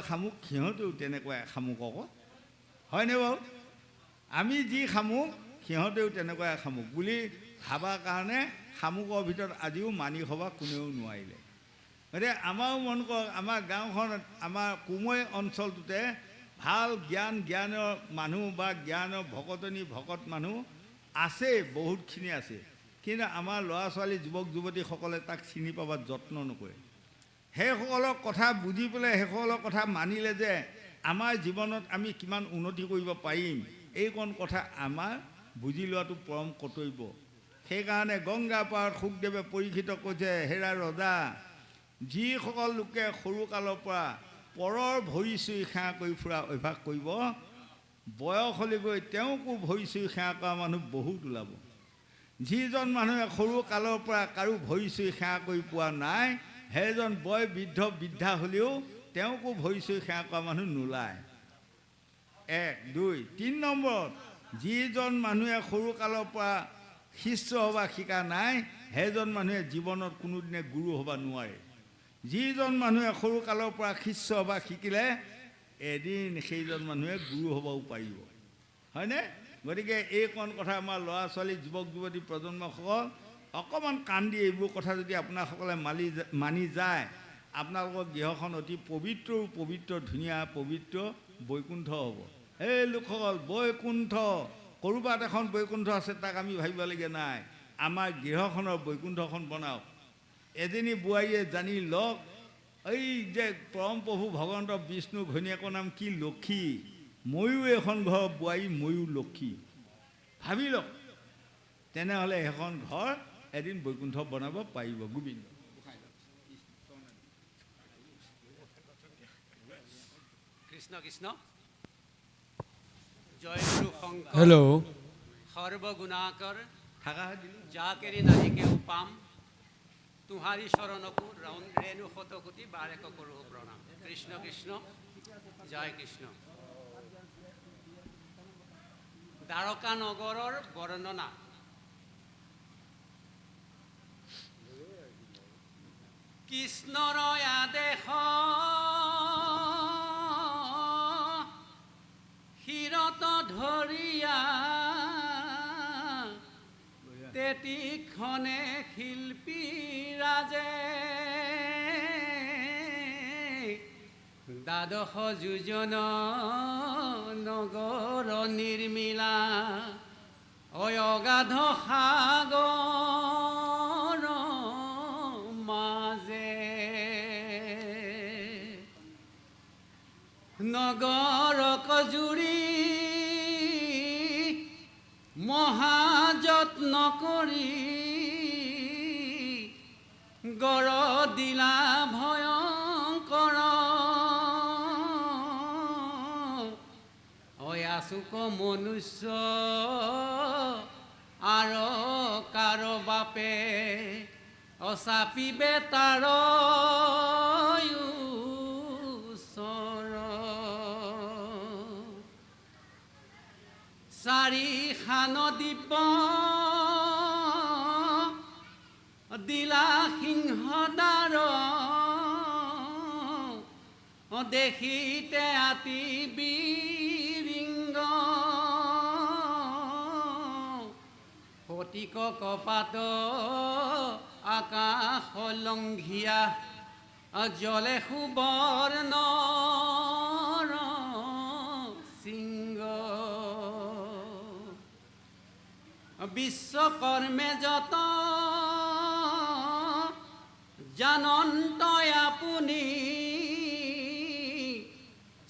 শামুক সিহঁতেও তেনেকুৱা শামুক আকৌ হয়নে বাৰু আমি যি শামুক সিহঁতেও তেনেকুৱা শামুক বুলি ভাবাৰ কাৰণে শামুকৰ ভিতৰত আজিও মানি সভা কোনেও নোৱাৰিলে গতিকে আমাৰো মন কৰক আমাৰ গাঁওখনত আমাৰ কুমৈ অঞ্চলটোতে ভাল জ্ঞানৰ মানুহ বা জ্ঞানৰ ভকত মানুহ আছে বহুতখিনি আছে কিন্তু আমাৰ ল'ৰা ছোৱালী যুৱক যুৱতীসকলে তাক চিনি পাবৰ যত্ন নকৰে সেইসকলৰ কথা বুজি পেলাই সেইসকলৰ কথা মানিলে যে আমাৰ জীৱনত আমি কিমান উন্নতি কৰিব পাৰিম এইকণ কথা আমাৰ বুজি লোৱাটো পৰম কৰ্তব্য সেইকাৰণে গংগা পাৰত শুকদেৱে পৰীক্ষিত কৈছে হেৰা ৰজা যিসকল লোকে সৰুকালৰ পৰা পৰৰ ভৰি চুই সেৱা কৰি ফুৰা অভ্যাস কৰিব বয়স হ'লে গৈ তেওঁকো ভৰি চুই সেৱা কৰা মানুহ বহুত ওলাব যিজন মানুহে সৰু কালৰ পৰা কাৰো ভৰি চুই সেৱা কৰি পোৱা নাই সেইজন বয় বৃদ্ধা হ'লেও তেওঁকো ভৰি চুই সেৱা কৰা মানুহ নোলায় 1 2 3 নম্বৰত যিজন মানুহে সৰু কালৰ পৰা শিষ্য হ'বা শিকা নাই সেইজন মানুহে জীৱনত কোনোদিনে গুৰু হ'বা নোৱাৰে যিজন মানুহে সৰু কালৰ পৰা শিষ্য হ'বা শিকিলে এদিন সেইজন মানুহে গুৰু হ'বও পাৰিব হয়নে গতিকে এইকণ কথা আমাৰ ল'ৰা ছোৱালী যুৱক যুৱতী প্ৰজন্মসকল অকণমান কাণ দি এইবোৰ কথা যদি আপোনাসকলে মানি যায় আপোনালোকৰ গৃহখন অতি পবিত্ৰ ধুনীয়া পবিত্ৰ বৈকুণ্ঠ হ'ব এই লোকসকল বৈকুণ্ঠ ক'ৰবাত এখন বৈকুণ্ঠ আছে তাক আমি ভাবিবলগীয়া নাই আমাৰ গৃহখনৰ বৈকুণ্ঠখন বনাওক এজনী বোৱাৰীয়ে জানি লওক এই যে পৰম প্ৰভু ভগৱন্ত বিষ্ণু ঘৈণীয়েকৰ নাম কি লক্ষী ময়ো এখন ঘৰৰ বোৱাৰী ময়ো লক্ষী ভাবি লওক তেনেহ'লে এখন ঘৰ এদিন বৈকুণ্ঠ বনাব পাৰিব গোবিন্দ কৃষ্ণ কৃষ্ণ জয় গুৰু শংকৰ হেল্ল' সৰ্বগুণাকৰ থাকা যাকেৰি নাহিকে উপাম তোমাৰি শৰণকো ৰেণু শতকোটি বাৰেক কৰোঁ প্ৰণাম কৃষ্ণ কৃষ্ণ জয় কৃষ্ণ দ্বাৰকা নগৰৰ বৰ্ণনা কৃষ্ণৰ আদেশ শিৰত ধৰিয়া তেতিক্ষণে শিল্পী ৰাজে দ্বাদশ যোজন নগৰ নিৰ্মিলা অগাধ সাগৰ মাজে নগৰক জুৰি মহাযত্ন কৰি গঢ় দিলা ভয়ংকৰ অয়াচুক মনুষ্য আৰু কাৰো বাপে অচাপিবে তাৰ চাৰি খান দ্বীপ দিলা সিংহদাৰ দেখিতে আতি বিৰিংগ ফটিক কপাত আকাশ লংঘিয়া জলে সুবৰ্ণ সিংহ বিশ্বকৰ্মে যত জানন্ত আপুনি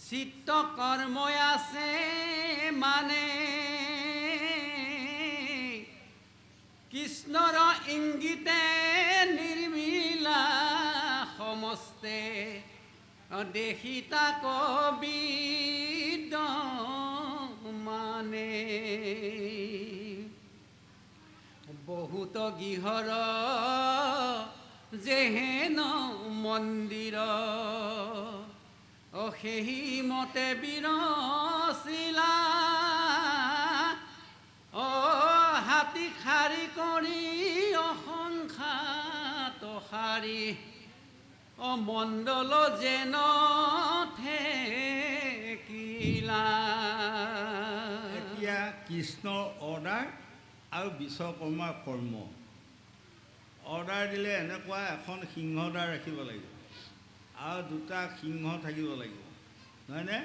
চিত্তকৰ্ম আছে মানে কৃষ্ণৰ ইংগিতে নিৰ্মিলা সমস্তে দেখি তাক বিদ মানে বহুত গৃহৰ যেহেন মন্দিৰ সেই মতে বিৰচিলা হাতী শাৰী কৰি অসংখ্যাত শাৰী মণ্ডল যেন ঠেকিলা। এতিয়া কৃষ্ণৰ অৰ্ডাৰ আৰু বিশ্বকৰ্মাৰ কৰ্ম। অৰ্ডাৰ দিলে এনেকুৱা এখন সিংহদ্বাৰ ৰাখিব লাগিব আৰু দুটা সিংহ থাকিব লাগিব, নহয়নে?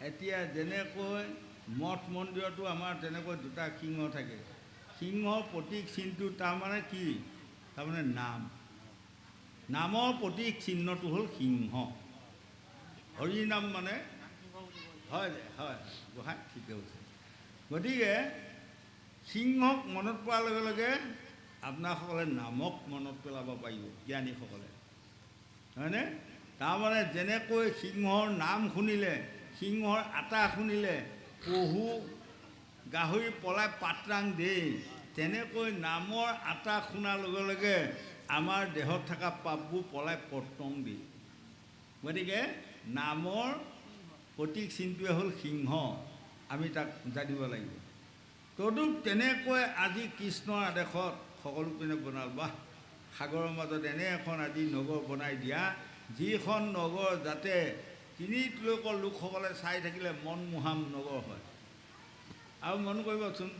এতিয়া যেনেকৈ মঠ মন্দিৰতো আমাৰ তেনেকৈ দুটা সিংহ থাকে। সিংহৰ প্ৰতীক চিহ্নটো তাৰমানে কি? তাৰমানে নাম। নামৰ প্ৰতীক চিহ্নটো হ'ল সিংহ। হৰি নাম মানে হয় হয় গোহাঁই ঠিকে কৈছে। গতিকে সিংহক মনত পৰাৰ লগে লগে আপোনাৰসকলে নামক মনত পেলাব পাৰিব, জ্ঞানীসকলে, হয়নে? তাৰমানে যেনেকৈ সিংহৰ নাম শুনিলে, সিংহৰ আটা শুনিলে পহু গাহৰি পলাই পাতৰাং দেই, তেনেকৈ নামৰ আটা শুনাৰ লগে লগে আমাৰ দেহত থকা পাপবোৰ পলাই পতং দিয়ে। গতিকে নামৰ প্ৰতীক চিহ্নটোৱে হ'ল সিংহ। আমি তাক জানিব লাগিব। তদুপ তেনেকৈ আজি কৃষ্ণৰ আদেশত সকলো পিনে বনাল। বাহ, সাগৰৰ মাজত এনে এখন আজি নগৰ বনাই দিয়া, যিখন নগৰ যাতে তিনি ত্ৰিলোকৰ লোকসকলে চাই থাকিলে মনমোহা নগৰ হয়। আৰু মন কৰিবচোন,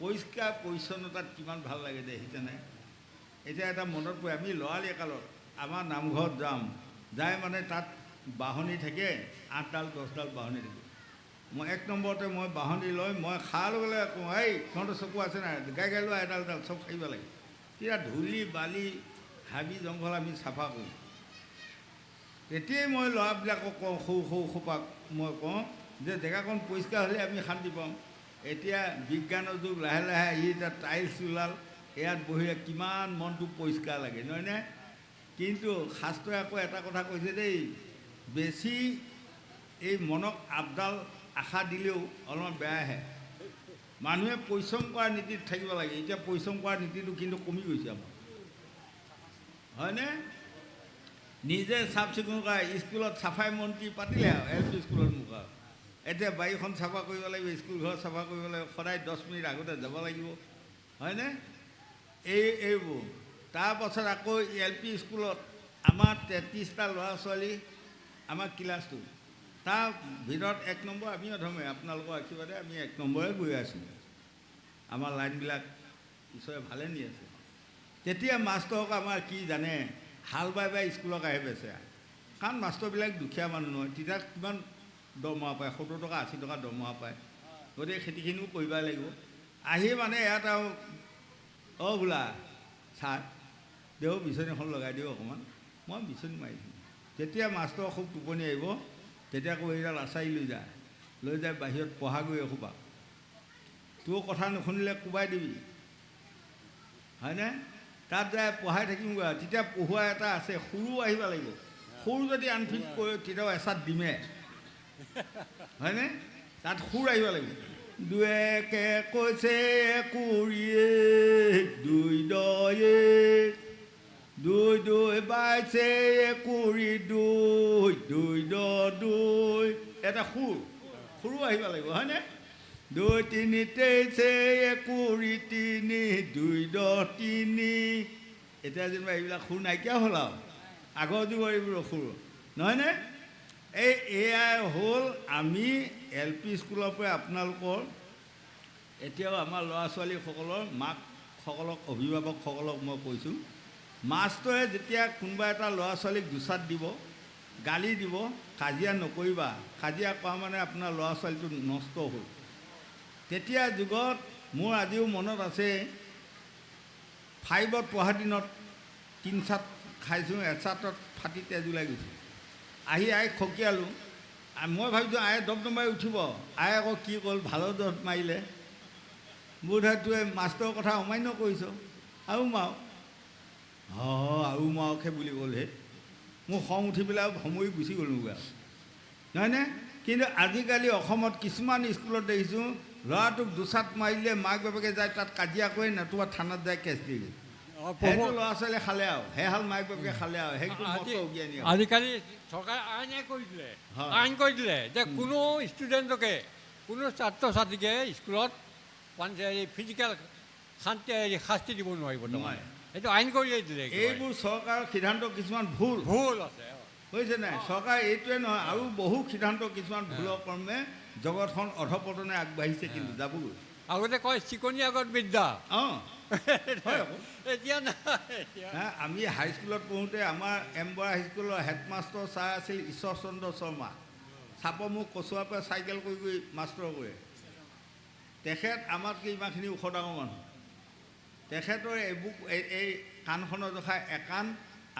পৰিষ্কাৰ পৰিচ্ছন্নতাত কিমান ভাল লাগে দেখিছেনে? এতিয়া এটা মনত পৰে, আমি ল'ৰালি কালত আমাৰ নামঘৰত যাম, যাই মানে তাত বাঢ়নি থাকে, 8ডাল 10ডাল বাঢ়নি থাকে। মই 1 নম্বৰতে মই বাঢ়নি লৈ মই খাৰ লগে লগে কওঁ, এই তহঁতৰ চকু আছে নাই, গাই গাই লোৱা এডাল এডাল চব খাৰিব লাগে। তেতিয়া ধূলি বালি হাবি জংঘল আমি চাফা কৰোঁ। তেতিয়াই মই ল'ৰাবিলাকক কওঁ, সৰু সৰু সোপাক মই কওঁ যে জেগাকণ পৰিষ্কাৰ হ'লে আমি শান্তি পাওঁ। এতিয়া বিজ্ঞানৰ যুগ, লাহে লাহে আহি এতিয়া টাইলছ ওলাল, ইয়াত বহিলে কিমান মনটো পৰিষ্কাৰ লাগে, নহয়নে? কিন্তু শাস্ত্ৰই আকৌ এটা কথা কৈছে দেই, বেছি এই মনক আপডাল আশা দিলেও অলপমান বেয়াহে। মানুহে পৰিশ্ৰম কৰা নীতিত থাকিব লাগে। এতিয়া পৰিশ্ৰম কৰা নীতিটো কিন্তু কমি গৈছে আমাৰ, হয়নে? নিজে চাফ চিকুণ কৰা, স্কুলত চাফাই মন্ত্ৰী পাতিলে আৰু LP স্কুলত মোক আৰু এতিয়া বাৰীখন চাফা কৰিব লাগিব, স্কুল ঘৰ চাফা কৰিব লাগিব, সদায় 10 মিনিট আগতে যাব লাগিব, হয়নে? এইবোৰ তাৰপাছত আকৌ LP স্কুলত আমাৰ 33টা ল'ৰা ছোৱালী, আমাৰ ক্লাছটো তাৰ ভিতৰত 1 নম্বৰ আমি অধমে, আপোনালোকৰ আশীৰ্বাদে আমি 1 নম্বৰে গৈ আছোঁ। আমাৰ লাইনবিলাক ঈশ্বৰে ভালে নি আছে। তেতিয়া মাষ্টৰক আমাৰ কি জানে, হাল বাই বাই স্কুলক আহে বেচেৰা, কাৰণ মাষ্টৰবিলাক দুখীয়া মানুহ নহয়। তেতিয়া কিমান দৰমহা পায়, 70 টকা 80 টকা দৰমহা পায়। গতিকে খেতিখিনিও কৰিবই লাগিব। আহি মানে ইয়াত আৰু বোলা ছাৰ দেও বিচনীখন লগাই দিওঁ অকণমান, মই বিচনী মাৰি দিওঁ। যেতিয়া মাষ্টৰ খুব টোপনি আহিব, তেতিয়া আকৌ এইডাল আচাৰি লৈ যায় বাহিৰত পঢ়াগৈ এসোপা, তোৰ কথা নুশুনিলে কোবাই দিবি, হয়নে? তাত যায় পঢ়াই থাকিমগৈ আৰু। তেতিয়া পঢ়ুৱা এটা আছে, সৰু আহিব লাগিব। সৰু যদি আনফিট কৰে তেতিয়াও এচাত দিমে, হয়নে? তাত সুৰ আহিব লাগিব। 2-1 কৈছে কুৰিয়ে 2-2 2-2 বাইছে কুৰি 2-2 এটা সৰু আহিব লাগিব, হয়নে? 2-3 23 কুৰি 3-2-3। এতিয়া যেনিবা এইবিলাক সুৰ নাইকিয়া হ'ল আৰু, আগৰ যুগৰ এইবোৰ সুৰ, নহয়নে? এয়াই হ'ল আমি LP স্কুলৰ পৰা আপোনালোকৰ এতিয়াও আমাৰ ল'ৰা ছোৱালীসকলৰ মাকসকলক, অভিভাৱকসকলক মই কৈছোঁ, মাষ্টৰে যেতিয়া কোনোবা এটা ল'ৰা ছোৱালীক দুচাত দিব, গালি দিব, কাজিয়া নকৰিবা। কাজিয়া কৰা মানে আপোনাৰ ল'ৰা ছোৱালীটো নষ্ট হ'ল। তেতিয়া যুগত মোৰ আজিও মনত আছে, 5ত পঢ়া দিনত 3 চাট খাইছোঁ, এচাটত ফাটি তেজ ওলাই গৈছে। আহি আইক খকিয়ালোঁ। মই ভাবিছোঁ আয়ে দব দমাই উঠিব, আয়ে আকৌ কি হ'ল, ভালৰ দব মাৰিলে। বোধহয় তোৱে মাষ্টৰৰ কথা অমান্য কৰিছ, আৰু মাৰো। আৰু মাৰকহে বুলি ক'লহে। মোৰ খং উঠি পেলাই সময় গুচি গ'লোগৈ আৰু, নহয়নে? কিন্তু আজিকালি অসমত কিছুমান স্কুলত দেখিছোঁ, ল'ৰাটোক দুচাট মাৰিলে মাক বাপেকে যায় তাত কাজিয়া কৰি, নতুবা থানাত যায় কেছ দিয়ে। সেইটো ল'ৰা ছোৱালীয়ে খালে আৰু, সেইহাল মাক বাপেকে খালে আৰু, সেইটো উলিয়াই। আজিকালি চৰকাৰে আইন কৰি দিলে যে কোনো ষ্টুডেণ্টকে, কোনো ছাত্ৰ ছাত্ৰীকে স্কুলত ফিজিকেল শাস্তি দিব নোৱাৰিব। এইটো আইন কৰিয়ে দিলে একেবাৰে। এইবোৰ চৰকাৰৰ সিদ্ধান্ত কিছুমান ভুল ভুল আছে হৈছে নাই? চৰকাৰ এইটোৱে নহয়, আৰু বহু সিদ্ধান্ত কিছুমান ভুলৰ কৰ্মে জগতখন অধপতনে আগবাঢ়িছে, কিন্তু যাবগৈ। আগতে কয় চিকনি আগত বিদ্যা, অঁ হয় আকৌ। এতিয়া নাই এতিয়া। আমি হাইস্কুলত পঢ়োঁতে আমাৰ এম বৰা হাইস্কুলৰ হেডমাষ্টৰ ছাৰ আছিল ঈশ্বৰ চন্দ্ৰ শৰ্মা। চাপৰ মুখ কচুৱাৰ পৰা চাইকেল কৰি কৰি মাষ্টৰ কৰে। তেখেত আমাতকৈ ইমানখিনি ওখ ডাঙৰ মানুহ। তেখেতৰ এইবোৰ এই কাণখনৰ জোখা একাণ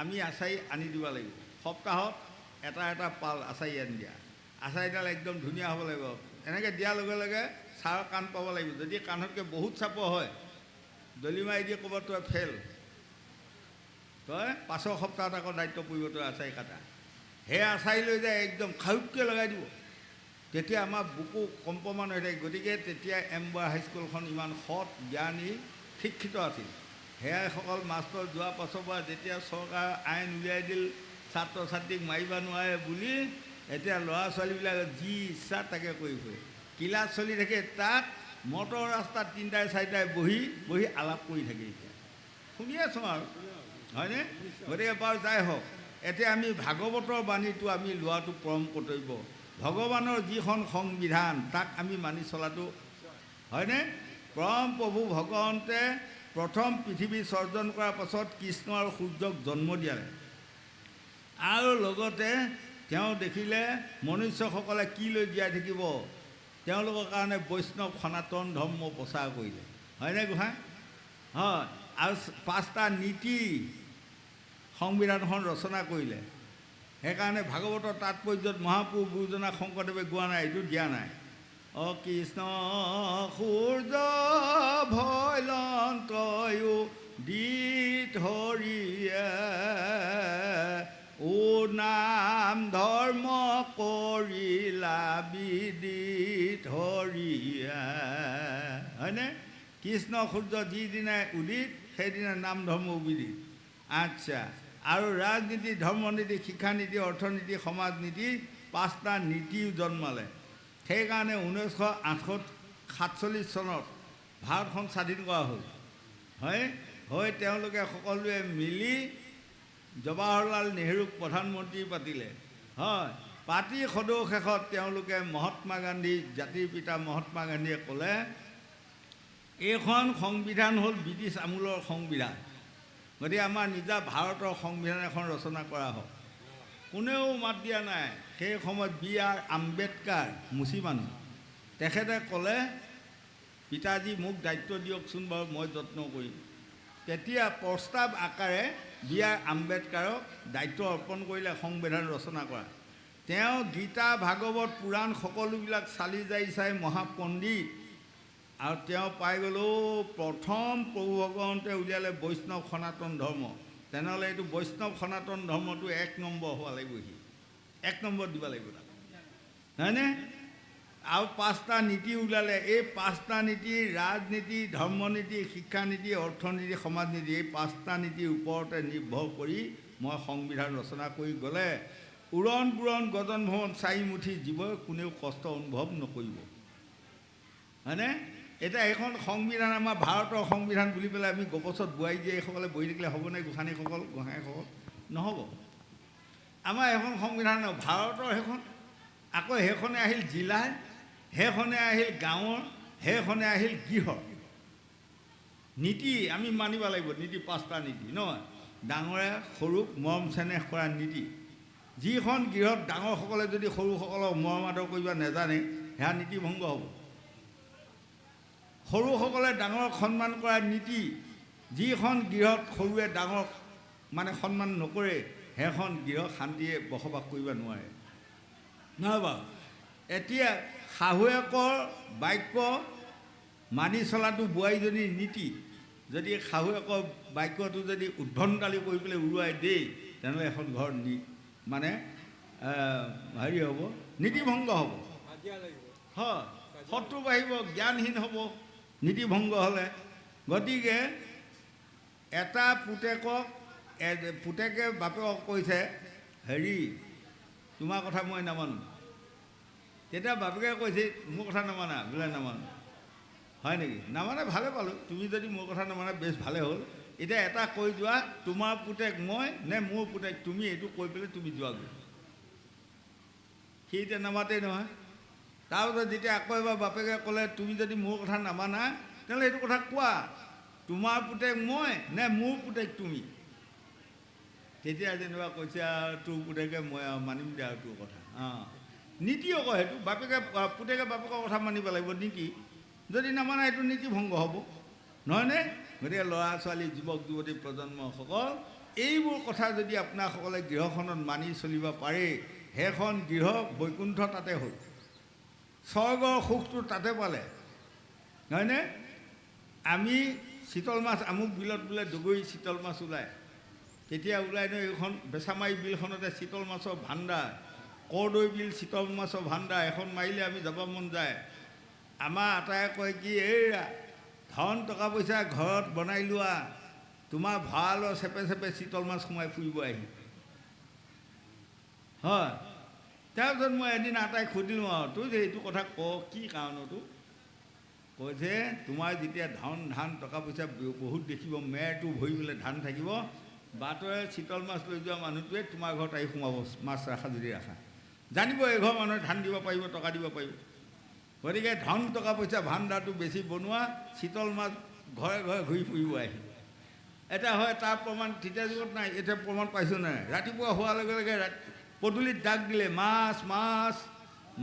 আমি আচাৰি আনি দিব লাগিব। সপ্তাহত এটা এটা পাল আচাৰি আনি দিয়া। আচাৰিডাল একদম ধুনীয়া হ'ব লাগিব। এনেকৈ দিয়াৰ লগে লগে ছাৰৰ কাণ পাব লাগিব। যদি কাণতকৈ বহুত চাপৰ হয়, দলি মাৰি দিয়ে, ক'ব তই ফেল, তই পাছৰ সপ্তাহত আকৌ দায়িত্ব পৰিব, তই আচাৰি কাটা। সেই আচাৰি লৈ যায় একদম খাউতকৈ লগাই দিব। তেতিয়া আমাৰ বুকু কম্পমান হৈ থাকে। গতিকে তেতিয়া এম বৰা হাইস্কুলখন ইমান সৎ, জ্ঞানী, শিক্ষিত আছিল। সেয়াইসকল মাষ্টৰ যোৱাৰ পাছৰ পৰা যেতিয়া চৰকাৰ আইন উলিয়াই দিল ছাত্ৰ ছাত্ৰীক মাৰিব নোৱাৰে বুলি, এতিয়া ল'ৰা ছোৱালীবিলাকে যি ইচ্ছা তাকে কৰি ফুৰে। ক্লাছ চলি থাকে, তাত মটৰ ৰাস্তাত তিনিটাই চাৰিটাই বহি বহি আলাপ কৰি থাকে। এতিয়া শুনি আছোঁ আৰু, হয়নে? গতিকে বাৰু যাই হওক, এতিয়া আমি ভাগৱতৰ বাণীটো আমি লোৱাটো পৰম কৰ্তব্য। ভগৱানৰ যিখন সংবিধান তাক আমি মানি চলাটো, হয়নে? পৰম প্ৰভু ভগৱন্তে প্ৰথম পৃথিৱী সৰ্জন কৰাৰ পাছত কৃষ্ণ আৰু সূৰ্যক জন্ম দিয়ালে, আৰু লগতে তেওঁ দেখিলে মনুষ্যসকলে কি লৈ জীয়াই থাকিব, তেওঁলোকৰ কাৰণে বৈষ্ণৱ সনাতন ধৰ্ম প্ৰচাৰ কৰিলে, হয়নে গোহাঁই? হয়। আৰু 5টা নীতি সংবিধানখন ৰচনা কৰিলে। সেইকাৰণে ভাগৱতৰ তাৎপৰ্যত মহাপুৰুষ গুৰুজনা শংকৰদেৱে গোৱা নাই, এইটো দিয়া নাই। অ কৃষ্ণ সূৰ্য ভৈলন্তয়ো দি ধৰিয়ে, ও নাম ধৰ্ম কৰিলা বিদিত হৰিয়া, হয়নে? কৃষ্ণ সূৰ্য যিদিনাই উদিত সেইদিনা নাম ধৰ্ম উবিদিত। আচ্ছা, আৰু ৰাজনীতি, ধৰ্মনীতি, শিক্ষানীতি, অৰ্থনীতি, সমাজনীতি 5টা নীতিও জন্মালে। সেইকাৰণে 1947 চনত ভাৰতখন স্বাধীন কৰা হ'ল। হয়, হৈ তেওঁলোকে সকলোৱে মিলি জৱাহৰলাল নেহৰুক প্ৰধানমন্ত্ৰী পাতিলে। হয়, পাতি সদৌ শেষত তেওঁলোকে মহাত্মা গান্ধী, জাতিৰ পিতা মহাত্মা গান্ধীয়ে ক'লে, এইখন সংবিধান হ'ল ব্ৰিটিছ আমোলৰ সংবিধান, গতিকে আমাৰ নিজা ভাৰতৰ সংবিধান এখন ৰচনা কৰা হওক। কোনেও মাত দিয়া নাই। সেই সময়ত B.R. আম্বেদকাৰ, মুচি মানুহ, তেখেতে ক'লে, পিতাজী মোক দায়িত্ব দিয়কচোন বাৰু, মই যত্ন কৰিম। তেতিয়া প্ৰস্তাৱ আকাৰে B.R. আম্বেদকাৰক দায়িত্ব অৰ্পণ কৰিলে সংবিধান ৰচনা কৰা। তেওঁ গীতা, ভাগৱত, পুৰাণ সকলোবিলাক চালি জাৰি চাই মহাপণ্ডিত, আৰু তেওঁ পাই গ'লেও প্ৰথম প্ৰভু ভগৱন্তে উলিয়ালে বৈষ্ণৱ সনাতন ধৰ্ম। তেনেহ'লে এইটো বৈষ্ণৱ সনাতন ধৰ্মটো 1 নম্বৰ হ'ব লাগিবহি, 1 নম্বৰ দিব লাগিব তাক, হয়নে? আৰু 5টা নীতি ওলালে। এই 5টা নীতি ৰাজনীতি, ধৰ্মনীতি, শিক্ষানীতি, অৰ্থনীতি, সমাজনীতি, এই 5টা নীতিৰ ওপৰতে নিৰ্ভৰ কৰি মই সংবিধান ৰচনা কৰি গ'লে উৰণ পুৰণ গজন ভৱন চাৰিমুঠি জীৱই কোনেও কষ্ট অনুভৱ নকৰিব, হয়নে? এতিয়া এইখন সংবিধান আমাৰ ভাৰতৰ সংবিধান বুলি পেলাই আমি গপচত বোৱাই দিয়ে এইসকলে বহি থাকিলে হ'বনে? গোসাঁনীসকল, গোহাঁইসকল, নহ'ব। আমাৰ এখন সংবিধান ভাৰতৰ, সেইখন আকৌ সেইখনে আহিল জিলাৰ, সেইখনে আহিল গাঁৱৰ, সেইখনে আহিল গৃহৰ। নীতি আমি মানিব লাগিব। নীতি 5টা নীতি নহয়, ডাঙৰে সৰুক মৰম চেনেহ কৰা নীতি। যিখন গৃহত ডাঙৰসকলে যদি সৰুসকলক মৰম আদৰ কৰিব নেজানে, সেয়া নীতি ভংগ হ'ব। সৰুসকলে ডাঙৰক সন্মান কৰাৰ নীতি, যিখন গৃহত সৰুৱে ডাঙৰক মানে সন্মান নকৰে, সেইখন গৃহ শান্তিয়ে বসবাস কৰিব নোৱাৰে, নহয় বাৰু? এতিয়া শাহুৱেকৰ বাক্য মানি চলাটো বোৱাৰীজনীৰ নীতি। যদি শাহুৱেকৰ বাক্যটো যদি উদ্ভণ্ডালি কৰি পেলাই উৰুৱাই দিয়ে, তেনেহ'লে এখন ঘৰ মানে হেৰি হ'ব, নীতিভংগ হ'ব। হয়, শত্ৰু বাঢ়িব, জ্ঞানহীন হ'ব নীতিভংগ হ'লে। গতিকে এটা পুতেকে বাপেকক কৈছে, হেৰি তোমাৰ কথা মই নামানো। তেতিয়া বাপেকে কৈছে, মোৰ কথা নামানা বোলে? নামানো। হয় নেকি? নামানে, ভালে পালোঁ। তুমি যদি মোৰ কথা নামানা বেছ ভালে হ'ল, এতিয়া এটা কৈ যোৱা, তোমাৰ পুতেক মই নে মোৰ পুতেক তুমি, এইটো কৈ পেলাই তুমি যোৱাগৈ। সি এতিয়া নামাতেই নহয়। তাৰপিছত যেতিয়া আকৌ এবাৰ বাপেকে ক'লে তুমি যদি মোৰ কথা নামানা তেনেহ'লে এইটো কথা কোৱা, তোমাৰ পুতেক মই নে মোৰ পুতেক তুমি। তেতিয়া যেনিবা কৈছে আৰু তোৰ পুতেকে মই আৰু মানিম দে আৰু তোৰ কথা। নীতি আকৌ সেইটো, পুতেকে বাপেকৰ কথা মানিব লাগিব, নীতি। যদি নামানা এইটো নীতি ভংগ হ'ব, নহয়নে? গতিকে ল'ৰা ছোৱালী, যুৱক যুৱতী প্ৰজন্মসকল, এইবোৰ কথা যদি আপোনাসকলে গৃহখনত মানি চলিব পাৰে, সেইখন গৃহ বৈকুণ্ঠ তাতে হ'ল, স্বৰ্গৰ সুখটো তাতে পালে, নহয়নে? আমি চিতল মাছ, আমুক বিলত বোলে ডগৰি চিতল মাছ ওলায়, কেতিয়া ওলাই ন? এইখন বেচামাৰি বিলখনতে চিতল মাছৰ ভাণ্ডাৰ, কৰদৈ বিল চিতল মাছৰ ভাণ্ডাৰ, এখন মাৰিলে আমি যাব মন যায়। আমাৰ আটায়ে কয় কি, এইয়া ধন টকা পইচা ঘৰত বনাই লোৱা, তোমাৰ ভঁৰালৰ চেপে চেপে চিতল মাছ সোমাই ফুৰিব আহি, হয়। তাৰপিছত মই এদিন আটাইক সুধিলোঁ আৰু, তোৰ যে এইটো কথা ক, কি কাৰণতো? কৈছে তোমাৰ যেতিয়া ধান টকা পইচা বহুত দেখিব, মেৰটো ভৰি পেলাই ধান থাকিব, বাটৰে চিতল মাছ লৈ যোৱা মানুহটোৱে তোমাৰ ঘৰত আহি সোমাব, মাছ ৰাখা যদি ৰাখা, জানিব এঘৰ মানুহে ধান দিব পাৰিব, টকা দিব পাৰিব। গতিকে ধন টকা পইচা ভাণ্ডাৰটো বেছি বনোৱা, চিতল মাছ ঘৰে ঘৰে ঘূৰি ফুৰিব আহি। এটা হয় তাৰ প্ৰমাণ তেতিয়া যুগত নাই, এতিয়া প্ৰমাণ পাইছোঁ নাই? ৰাতিপুৱা হোৱাৰ লগে লগে পদূলিত ডাক দিলে, মাছ মাছ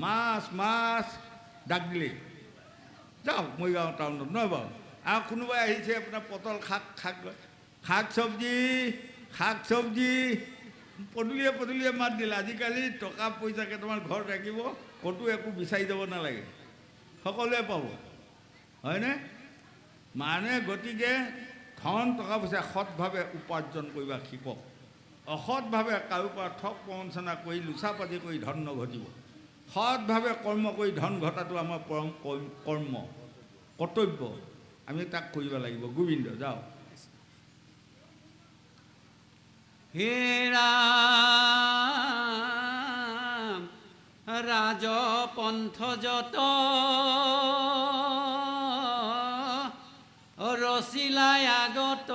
মাছ মাছ, ডাক দিলে, যাওক মৰিগাঁও টাউনত, নহয় বাৰু? আৰু কোনোবাই আহিছে আপোনাৰ পটল শাক চব্জি, পদূলিয়ে পদূলিয়ে মাত দিলে। আজিকালি টকা পইচা কেইটামান ঘৰত ৰাখিব, ক'তো একো বিচাৰি যাব নালাগে, সকলোৱে পাব, হয়নে? মানে গতিকে ধন টকা পইচা সৎভাৱে উপাৰ্জন কৰিবা শিকক। অসৎভাৱে কাৰোৰ পৰা ঠগ প্ৰবঞ্চনা কৰি লুচাপাতি কৰি ধন নঘটিব। সৎভাৱে কৰ্ম কৰি ধন ঘটাটো আমাৰ পৰম কৰ্ম, কৰ্তব্য, আমি তাক কৰিব লাগিব। গোবিন্দ যাওক। হে ৰাম ৰাজপন্থ যত ৰচিলাই আগত,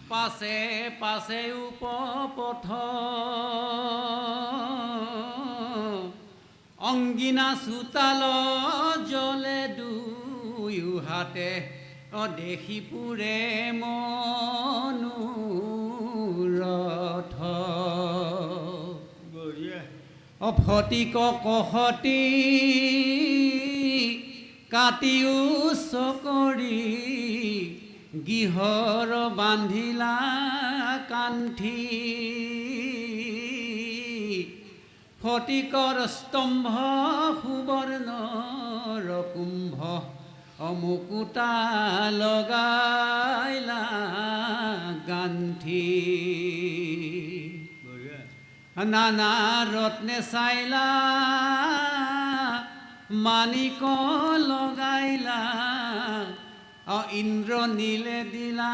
পাছে পাছে উপপথ, অংগিনা চোতাল জলে দুয়ো হাতে, দেখি পুৰে মনোৰথ, ফটিক কহতি কাটি উচ্চ কৰি, গৃহৰ বান্ধিলা কান্থি, ফটিকৰ স্তম্ভ সুবৰ্ণৰ কুম্ভ, মুকুতা লগাইলা গান্থি, নানা ৰত্নে চাইলা মানিক লগাইলা, ইন্দ্ৰ নীলে দিলা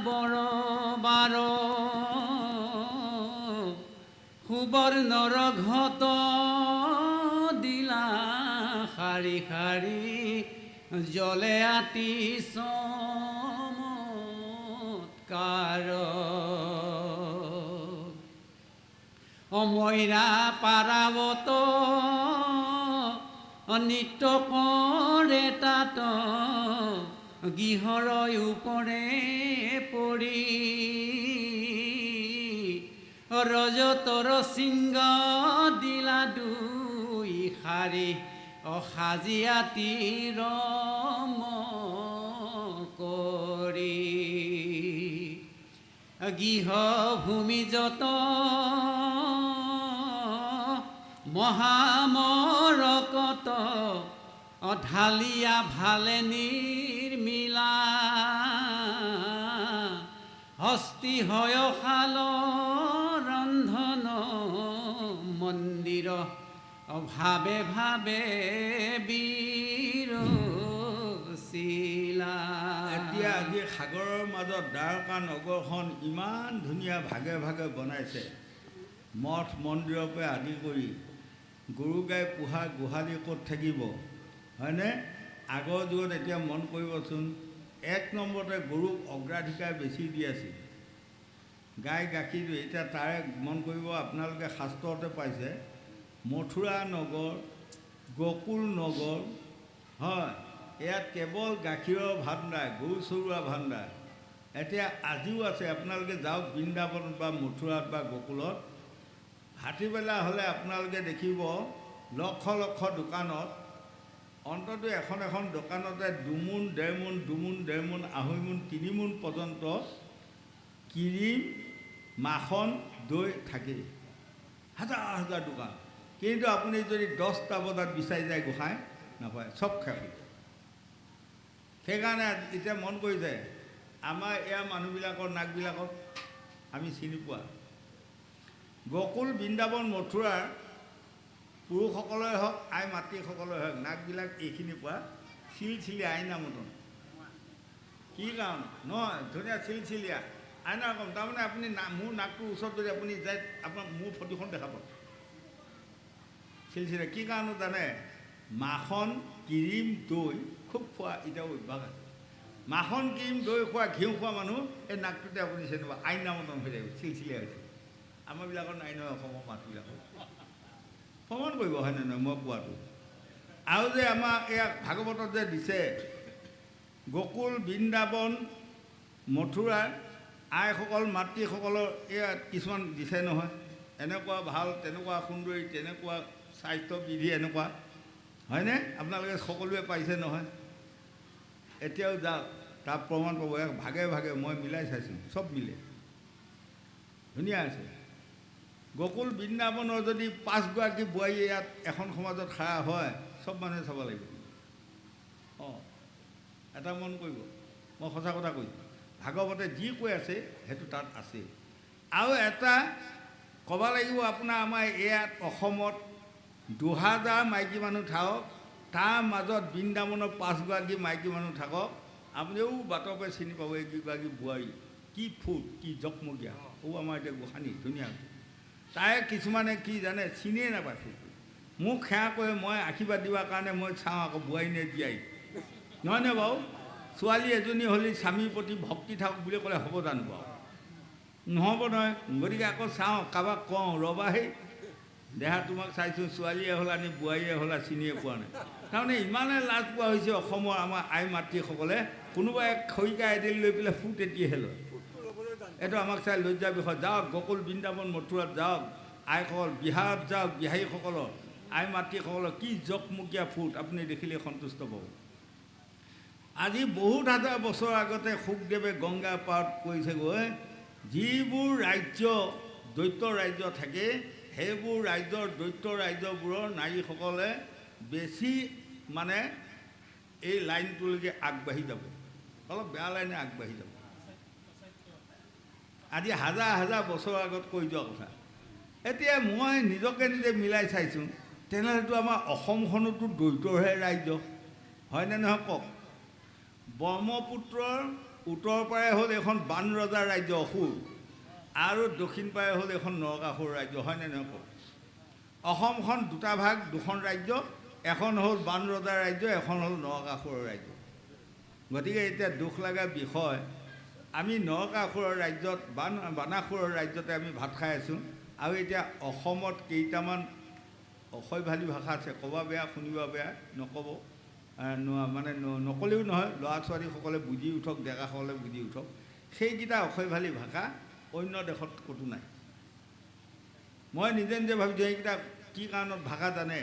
বৰ বাৰ, সুবৰ্ণৰ ঘট দিলা শাৰী শাৰী, জলে আতি চমৎকাৰ, মইনা পাৰাৱত নৃত্য কৰে তাত, গৃহৰ ওপৰে পৰি, ৰজতৰ সিংহ দিলা দুই শাৰী, সাজি আতি ৰম কৰি, গৃহ ভূমি যত মহামৰকত, ঢালিয়া ভালে নিৰ্মিলা, হস্তি হয় শাল ৰন্ধন মন্দিৰ, ভাবে ভাবে বিৰচিলা। এতিয়া আজি সাগৰৰ মাজত দ্বাৰকা নগৰখন ইমান ধুনীয়া ভাগে ভাগে বনাইছে, মঠ মন্দিৰৰ পৰা আদি কৰি, গৰু গাই পোহা গোহালি ক'ত থাকিব, হয়নে? আগৰ যুগত এতিয়া মন কৰিবচোন, এক নম্বৰতে গৰুক অগ্ৰাধিকাৰ বেছি দি আছিল। গাই গাখীৰটো এতিয়া তাৰে মন কৰিব, আপোনালোকে শাস্ত্ৰতে পাইছে মথুৰা নগৰ, গকুল নগৰ, হয়, ইয়াত কেৱল গাখীৰৰ ভাণ্ডাৰ, গৰু চৰুৱা ভাণ্ডাৰ। এতিয়া আজিও আছে, আপোনালোকে যাওক বৃন্দাবনত বা মথুৰাত বা গকুলত, ভাটিবেলা হ'লে আপোনালোকে দেখিব লক্ষ লক্ষ দোকানত, অন্ততঃ এখন এখন দোকানতে 2 মোন 1.5 মোন, 2 মোন 1.5 মোন, 2.5 মোন 3 মোন পৰ্যন্ত ক্ৰীম, মাখন, দৈ থাকেই, হাজাৰ হাজাৰ দোকান। কিন্তু আপুনি যদি 10টা বজাত বিচাৰি যায় গোসাঁই নাপায়, চব খাই। সেইকাৰণে এতিয়া মন কৰিছে, আমাৰ এয়া মানুহবিলাকৰ নাকবিলাকত আমি চিনি পোৱা গকুল, বৃন্দাবন, মথুৰাৰ পুৰুষসকলে হওক, আই মাতৃসকলে হওক, নাকবিলাক এইখিনি পোৱা চিলচিলীয়া আইনা মতন। কি কাৰণ নহয়, ধুনীয়া চিলচিলীয়া আইনা ৰকম। তাৰমানে আপুনি মোৰ নাকটোৰ ওচৰত যদি আপুনি যায়, আপোনাৰ মোৰ ফটোখন দেখা পাব চিলচিলীয়া। কি কাৰণত জানে? মাখন, ক্ৰীম, দৈ খুব খোৱা এতিয়াও অভ্যাস আছে। মাখন, ক্ৰীম, দৈ খোৱা, ঘিউ খোৱা মানুহ এই নাকটোতে আপুনি চিনিব, আইনা মতন হৈ যায়, চিলচিলীয়া হৈছে। আমাৰবিলাকৰ নাই নহয়, অসমৰ মানুহবিলাকৰ। প্ৰমাণ কৰিব হয়নে নহয় মই কোৱাটো? আৰু যে আমাৰ এয়া ভাগৱতত যে দিছে, গকুল, বৃন্দাবন, মথুৰাৰ আইসকল, মাতৃসকলৰ এয়া কিছুমান দিছে নহয়, এনেকুৱা ভাল, তেনেকুৱা সুন্দৰী, তেনেকুৱা স্বাস্থ্যবিধি, এনেকুৱা হয়নে? আপোনালোকে সকলোৱে পাইছে নহয়। এতিয়াও যাওক, তাৰ প্ৰমাণ পাব। ভাগে ভাগে মই মিলাই চাইছোঁ, চব মিলে, ধুনীয়া আছে। গকুল, বৃন্দাবনৰ যদি 5গৰাকী বোৱাৰী ইয়াত এখন সমাজত খাৰা হয়, চব মানুহে চাব লাগিব। অঁ, এটা মন কৰিব, মই সঁচা কথা কৈছোঁ, ভাগৱতে যি কৈ আছে সেইটো তাত আছে। আৰু এটা ক'ব লাগিব আপোনাৰ, আমাৰ ইয়াত অসমত 2000 মাইকী মানুহ থাকক, তাৰ মাজত বৃন্দাবনৰ 5গৰাকী মাইকী মানুহ থাকক, আপুনিও বাটৰ পৰা চিনি পাব এইকেইগৰাকী বোৱাৰী কি ফুট, কি জকমকীয়া। আমাৰ এতিয়া গোসানী ধুনীয়া। তাই কিছুমানে কি জানে, চিনিয়ে নাপায়। মোক সেৱা কৰে, মই আশীৰ্বাদ দিবৰ কাৰণে মই চাওঁ আকৌ বোৱাৰী নে জীয়াই, নহয়নে বাৰু? ছোৱালী এজনী হ'লে স্বামীৰ প্ৰতি ভক্তি থাকক বুলি ক'লে হ'ব জানো বাৰু? নহ'ব নহয়। গতিকে আকৌ চাওঁ, কাৰোবাক কওঁ, ৰ'বা সেই দেহা তোমাক চাইছোঁ, ছোৱালীয়ে হ'লা নে বোৱাৰীয়ে হ'লা চিনিয়ে পোৱা নাই। তাৰমানে ইমানে লাজ পোৱা হৈছে অসমৰ আমাৰ আই মাতৃসকলে, কোনোবাই খৰিকা এদিল লৈ পেলাই ফুট এটিহে লয়। এইটো আমাক চাই লজ্জাৰ বিষয়। যাওক গকুল, বৃন্দাবন, মথুৰাত যাওক, আইসকল বিহাৰত যাওক, বিহাৰীসকলৰ আই মাতৃসকলৰ কি জকমকীয়া ফুট, আপুনি দেখিলে সন্তুষ্ট পাব। আজি বহুত হাজাৰ বছৰ আগতে শুকদেৱে গংগা পাৰত কৈছেগৈ, যিবোৰ ৰাজ্য দৈত্য ৰাজ্য থাকে, সেইবোৰ ৰাজ্যৰ দৈত্য ৰাজ্যবোৰৰ নাৰীসকলে বেছি মানে এই লাইনটোলৈকে আগবাঢ়ি যাব, অলপ বেয়া লাইনে আগবাঢ়ি যাব। আজি হাজাৰ হাজাৰ বছৰ আগত কৈ যোৱা কথা। এতিয়া মই নিজকে নিজে মিলাই চাইছোঁ, তেনেহ'লেতো আমাৰ অসমখনতো দৈত্যৰহে ৰাজ্য, হয়নে নহয় কওক? ব্ৰহ্মপুত্ৰৰ উত্তৰ পাৰে হ'ল এখন বান ৰজাৰ ৰাজ্য অসুৰ, আৰু দক্ষিণ পাৰে হ'ল এখন নৰকাসুৰ ৰাজ্য, হয়নে নহয় কওক? অসমখন দুটা ভাগ, দুখন ৰাজ্য, এখন হ'ল বান ৰজাৰ ৰাজ্য, এখন হ'ল নৰকাসুৰৰ ৰাজ্য। গতিকে এতিয়া দুখ লগা বিষয়, আমি নৰকাসুৰৰ ৰাজ্যত, বানাসুৰৰ ৰাজ্যতে আমি ভাত খাই আছোঁ। আৰু এতিয়া অসমত কেইটামান অসভ্যালী ভাষা আছে, ক'বা বেয়া, শুনিবা বেয়া, নক'ব মানে নক'লেও নহয়, ল'ৰা ছোৱালীসকলে বুজি উঠক, ডেকাসকলে বুজি উঠক। সেইকেইটা অসভ্যালী ভাষা অন্য দেশত ক'তো নাই। মই নিজে নিজে ভাবিছোঁ সেইকেইটা কি কাৰণত ভাষা জানে,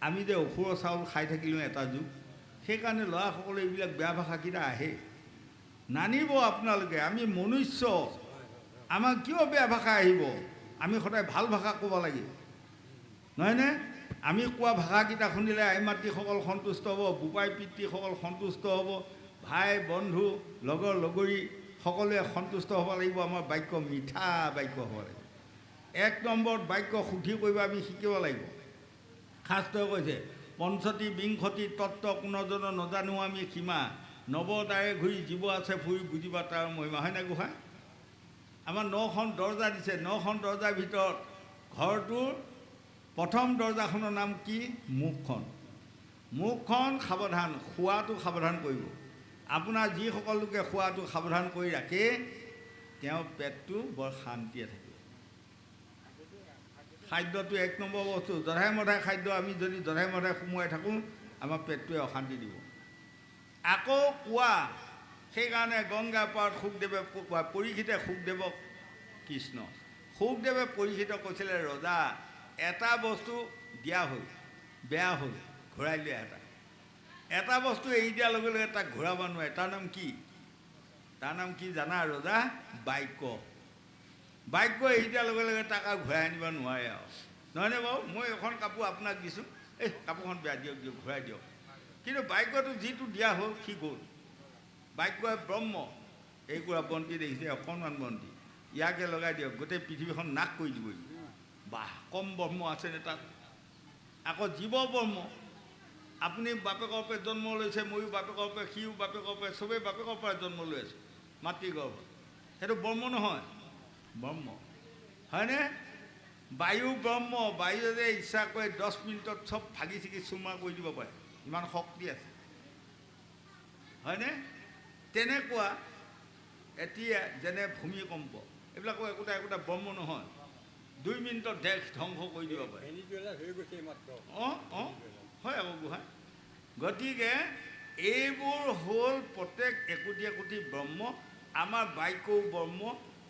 আমি যে অসুৰৰ চাউল খাই থাকিলোঁ এটা যুগ, সেইকাৰণে ল'ৰাসকলে এইবিলাক বেয়া ভাষাকেইটা আহে। নানিব আপোনালোকে, আমি মনুষ্য, আমাক কিয় বেয়া ভাষা আহিব? আমি সদায় ভাল ভাষা ক'ব লাগে, নহয়নে? আমি কোৱা ভাষাকেইটা শুনিলে আই মাতৃসকল সন্তুষ্ট হ'ব, বোপাই পিতৃসকল সন্তুষ্ট হ'ব, ভাই বন্ধু লগৰ লগৰী সকলোৱে সন্তুষ্ট হ'ব লাগিব। আমাৰ বাক্য মিঠা বাক্য হ'ব লাগিব। 1 নম্বৰত বাক্য শুদ্ধি কৰিব আমি শিকিব লাগিব। শাস্ত্ৰই কৈছে, পঞ্চতি বিংশতি তত্ত্ব কোনজন নজানো আমি সীমা, নৱতাৰে ঘূৰি জীৱ আছে ফুৰি বুজিবা তাৰ মহিমা, হয়নে গোসাঁই? আমাৰ 9খন দৰ্জা দিছে, 9খন দৰ্জাৰ ভিতৰত ঘৰটোৰ প্ৰথম দৰ্জাখনৰ নাম কি? মুখখন। মুখখন সাৱধান, খোৱাটো সাৱধান কৰিব। আপোনাৰ যিসকল লোকে খোৱাটো সাৱধান কৰি ৰাখে তেওঁৰ পেটটো বৰ শান্তিয়ে থাকে। খাদ্যটো এক নম্বৰ বস্তু। জধাই মধাই খাদ্য আমি যদি জধাই মধাই সোমোৱাই থাকোঁ আমাৰ পেটটোৱে অশান্তি দিব। আকৌ কোৱা সেইকাৰণে গংগা পাৰত শুকদেৱে পৰীক্ষিতে শুকদেৱক কৃষ্ণ শুকদেৱে পৰীক্ষিত কৈছিলে ৰজা এটা বস্তু দিয়া হ'ল বেয়া হ'ল ঘূৰাই দিয়া এটা বস্তু এৰি দিয়াৰ লগে লগে তাক ঘূৰাব নোৱাৰে। তাৰ নাম কি? তাৰ নাম কি জানা ৰজা? বাক্য। বাক্য এৰি দিয়াৰ লগে লগে তাক আৰু ঘূৰাই আনিব নোৱাৰে আৰু, নহয়নে বাৰু? মই এখন কাপোৰ আপোনাক দিছোঁ, এই কাপোৰখন বেয়া দিয়ক ঘূৰাই দিয়ক। কিন্তু বাক্যটো যিটো দিয়া হ'ল সি গ'ল। বাক্যই ব্ৰহ্ম। এইকুৰা বন্তি দেখিছে, অকণমান বন্তি, ইয়াকে লগাই দিয়ক গোটেই পৃথিৱীখন নাশ কৰি দিবই। বাহ, কম ব্ৰহ্ম আছেনে তাত? আকৌ জীৱ ব্ৰহ্ম। আপুনি বাপেকৰ পৰা জন্ম লৈছে, ময়ো বাপেকৰ পৰা, সিও বাপেকৰ পৰা, চবেই বাপেকৰ পৰা জন্ম লৈ আছোঁ মাতৃগৰ্ভত। সেইটো ব্ৰহ্ম নহয়? ব্ৰহ্ম হয়নে? বায়ু ব্ৰহ্ম। বায়ুৱে যে ইচ্ছা কৰে 10 মিনিটত চব ভাগি ছিগি চুমা কৰি দিব পাৰে, ইমান শক্তি আছে, হয়নে? তেনেকুৱা এতিয়া যেনে ভূমিকম্প, এইবিলাকো একোটা ব্ৰহ্ম নহয়? 2 মিনিটত দেশ ধ্বংস কৰি দিব পাৰে। হয় আকৌ গোহাঁই। গতিকে এইবোৰ হ'ল প্ৰত্যেক একোটি ব্ৰহ্ম। আমাৰ বাক্যও ব্ৰহ্ম।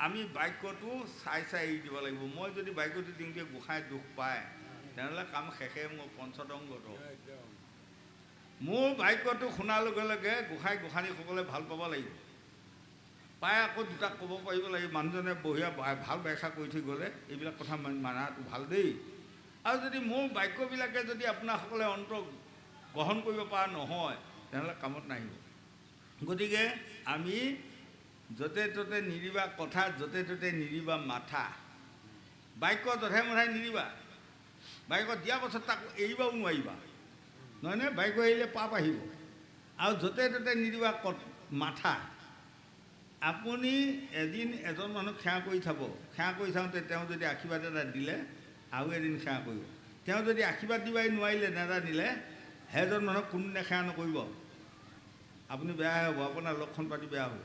আমি বাক্যটো চাই এৰি দিব লাগিব। মই যদি বাক্যটো দিওঁতে গোসাঁই দুখ পায় তেনেহ'লে কাম শেষে। মোৰ পঞ্চতংগত মোৰ বাক্যটো শুনাৰ লগে লগে গোসাঁনীসকলে ভাল পাব লাগিব, পাই আকৌ দুটাক ক'ব পাৰিব লাগিব, মানুহজনে বঢ়িয়া ভাল ব্যাখ্যা কৰি থৈ গ'লে এইবিলাক কথা মানাটো ভাল দেই। আৰু যদি মোৰ বাক্যবিলাকে যদি আপোনাসকলে অন্তৰ গ্ৰহণ কৰিব পৰা নহয় তেনেহ'লে কামত নাহিব। গতিকে আমি য'তে ত'তে নিদিবা কথা, য'তে ত'তে নিদিবা মাথা। বাক্য যধাই মধাই নিদিবা। বাক্য দিয়াৰ পাছত তাক এৰিবও নোৱাৰিবা, নহয়নে? বাক্য এৰিলে পাপ আহিব। আৰু য'তে ত'তে নিদিবা মাথা। আপুনি এদিন এজন মানুহক সেৱা কৰি চাব, সেৱা কৰি চাওঁতে তেওঁ যদি আশীৰ্বাদ এটা দিলে আৰু এদিন সেৱা কৰিব। তেওঁ যদি আশীৰ্বাদ দিবই নোৱাৰিলে, নেজানিলে, সেইজন মানুহক কোনোদিনে সেৱা নকৰিব। আপুনি বেয়াহে হ'ব, আপোনাৰ লক্ষণ পাতি বেয়া হ'ব,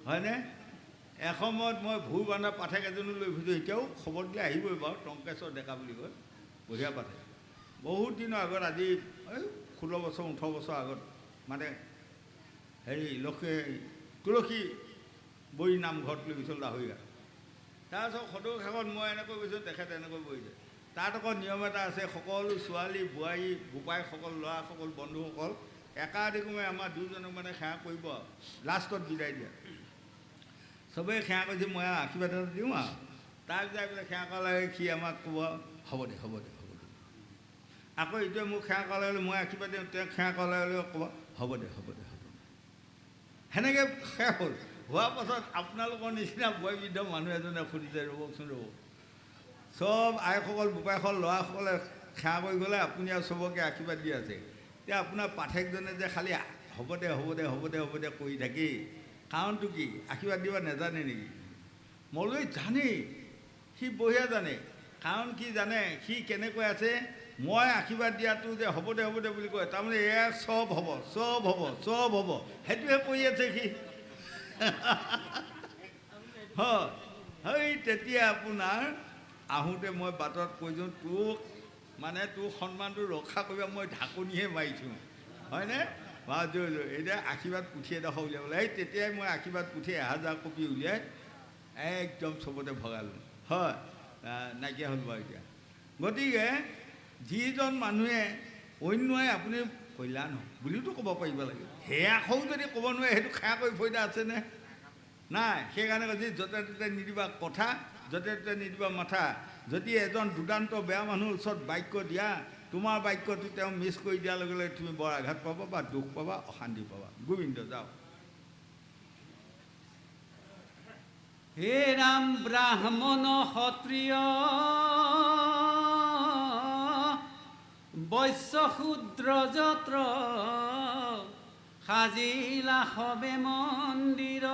হয়নে? এসময়ত মই ভুৰ বান্ধা পাঠেক এজনো লৈ ফুৰিছোঁ, এতিয়াও খবৰ দিলে আহিবই বাৰু, টংকেশ্বৰ ডেকা বুলি কয়, বঢ়িয়া পাঠেক। বহুত দিনৰ আগত, আজি 16 বছৰ 18 বছৰ আগত, মানে হেৰি তুলসী বৰি নামঘৰত লৈ গৈছিলোঁ লাহৰীঘাট। তাৰপিছত সদৌ শেষত মই এনেকৈ গৈছোঁ, তেখেত এনেকৈ বহিছে। তাত আকৌ নিয়ম এটা আছে, সকলো ছোৱালী বোৱাৰী বোপাইসকল ল'ৰাসকল বন্ধুসকল একাদিক্ৰমে আমাৰ দুজনক মানে সেৱা কৰিব আৰু লাষ্টত বিদায় দিয়ে। চবেই সেৱা কৰিছে, মই আশীৰ্বাদ এটা দিওঁ আৰু তাক যাই পেলাই সেৱা কৰালে সি আমাক ক'ব হ'ব দে। আকৌ ইটোৱে মোক সেৱা কৰালে মই আশীৰ্বাদ দিওঁ, তেওঁক সেৱা কৰালে ক'ব হ'ব দে। সেনেকৈ শেষ হ'ল। হোৱাৰ পাছত আপোনালোকৰ নিচিনা বয়বৃদ্ধ মানুহ এজনে সুধিছে, ৰ'বচোন ৰ'ব, চব আইসকল বোপাইসকল ল'ৰাসকলে সেৱা কৰি গ'লে আপুনি আৰু চবকে আশীৰ্বাদ দি আছে, এতিয়া আপোনাৰ পাঠেকজনে যে খালি হ'ব দে কৰি থাকেই, কাৰণটো কি? আশীৰ্বাদ দিব নাজানে নেকি? মই বোলো জানেই, সি বঢ়িয়া জানে। কাৰণ কি জানে? সি কেনেকৈ আছে, মই আশীৰ্বাদ দিয়াটো যে হ'ব দে বুলি কয়, তাৰমানে এয়া চব হ'ব, সেইটোহে কৰি আছে সি। হয়, তেতিয়া আপোনাৰ আহোঁতে মই বাটত কৈছোঁ, তোৰ সন্মানটো ৰক্ষা কৰিব মই ঢাকনিহে মাৰিছোঁ, হয়নে? এতিয়া আশীৰ্বাদ পুথি এডোখৰ উলিয়াবলৈ, তেতিয়াই মই আশীৰ্বাদ পুথি 1000 কপি উলিয়াই একদম চবতে ভগালোঁ, হয়, নাইকিয়া হ'ল বাৰু এতিয়া। গতিকে যিজন মানুহে অন্যই আপুনি কল্যাণ হওক বুলিওতো ক'ব পাৰিব লাগে, সেয়াও যদি ক'ব নোৱাৰে, সেইটো সেৱা কৰি ফয়দা আছেনে? নাই। সেইকাৰণে কৈছে য'তে ত'তে নিদিবা কথা, য'তে ত'তে নিদিবা মাথা। যদি এজন দুৰ্দান্ত বেয়া মানুহৰ ওচৰত বাক্য দিয়া, তোমাৰ বাক্যটো তেওঁ মিছ কৰি দিয়াৰ লগে লগে তুমি বৰ আঘাত পাবা বা দুখ পাবা, অশান্তি পাবা। গোবিন্দ যাওক। হে ৰাম ব্ৰাহ্মণ ক্ষত্ৰিয় বৈশ্য শূদ্ৰ যত্ৰ সাজিলা সবে মন্দিৰ,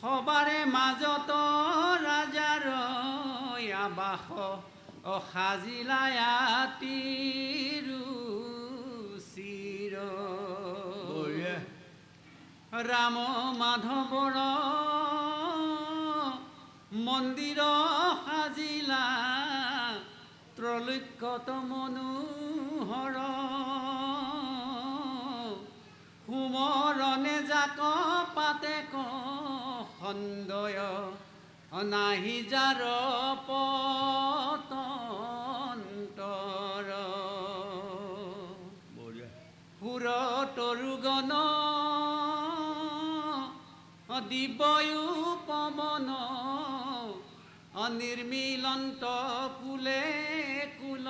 সবাৰে মাজত ৰাজাৰ আবাস সাজিলা আতি ৰুচি। ৰাম মাধৱৰ মন্দিৰ সাজিলা ত্ৰৈলোক্যত মনোহৰ সুমৰণে জাক পাতে সন্দয় নাহি যাৰ পতন্তৰ বঢ়িয়া সুৰ তৰুগণ দিবয়ু পৱন নিৰ্মিলন্ত কুলে কুল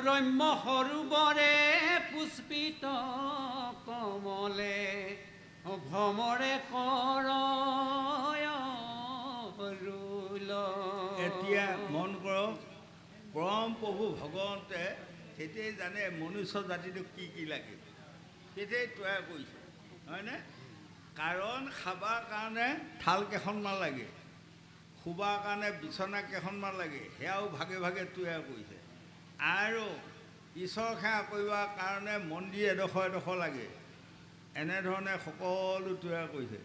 ৰম্য সৰোবৰে পুষ্পিত কমলে ভ্ৰমৰে কৰল। এতিয়া মন কৰক পৰম প্ৰভু ভগৱন্তে তেতিয়াই জানে মনুষ্য জাতিটোক কি কি লাগে, তেতিয়াই তৈয়াৰ কৰিছে হয়নে? কাৰণ খাবৰ কাৰণে থাল কেইখনমান লাগে, শুবৰ কাৰণে বিচনা কেইখনমান লাগে, সেয়াও ভাগে ভাগে তৈয়াৰ কৰিছে। আৰু ঈশ্বৰ সেৱা কৰিবৰ কাৰণে মন্দিৰ এডোখৰ এডোখৰ লাগে, এনেধৰণে সকলো তৈয়াৰ কৰিছে।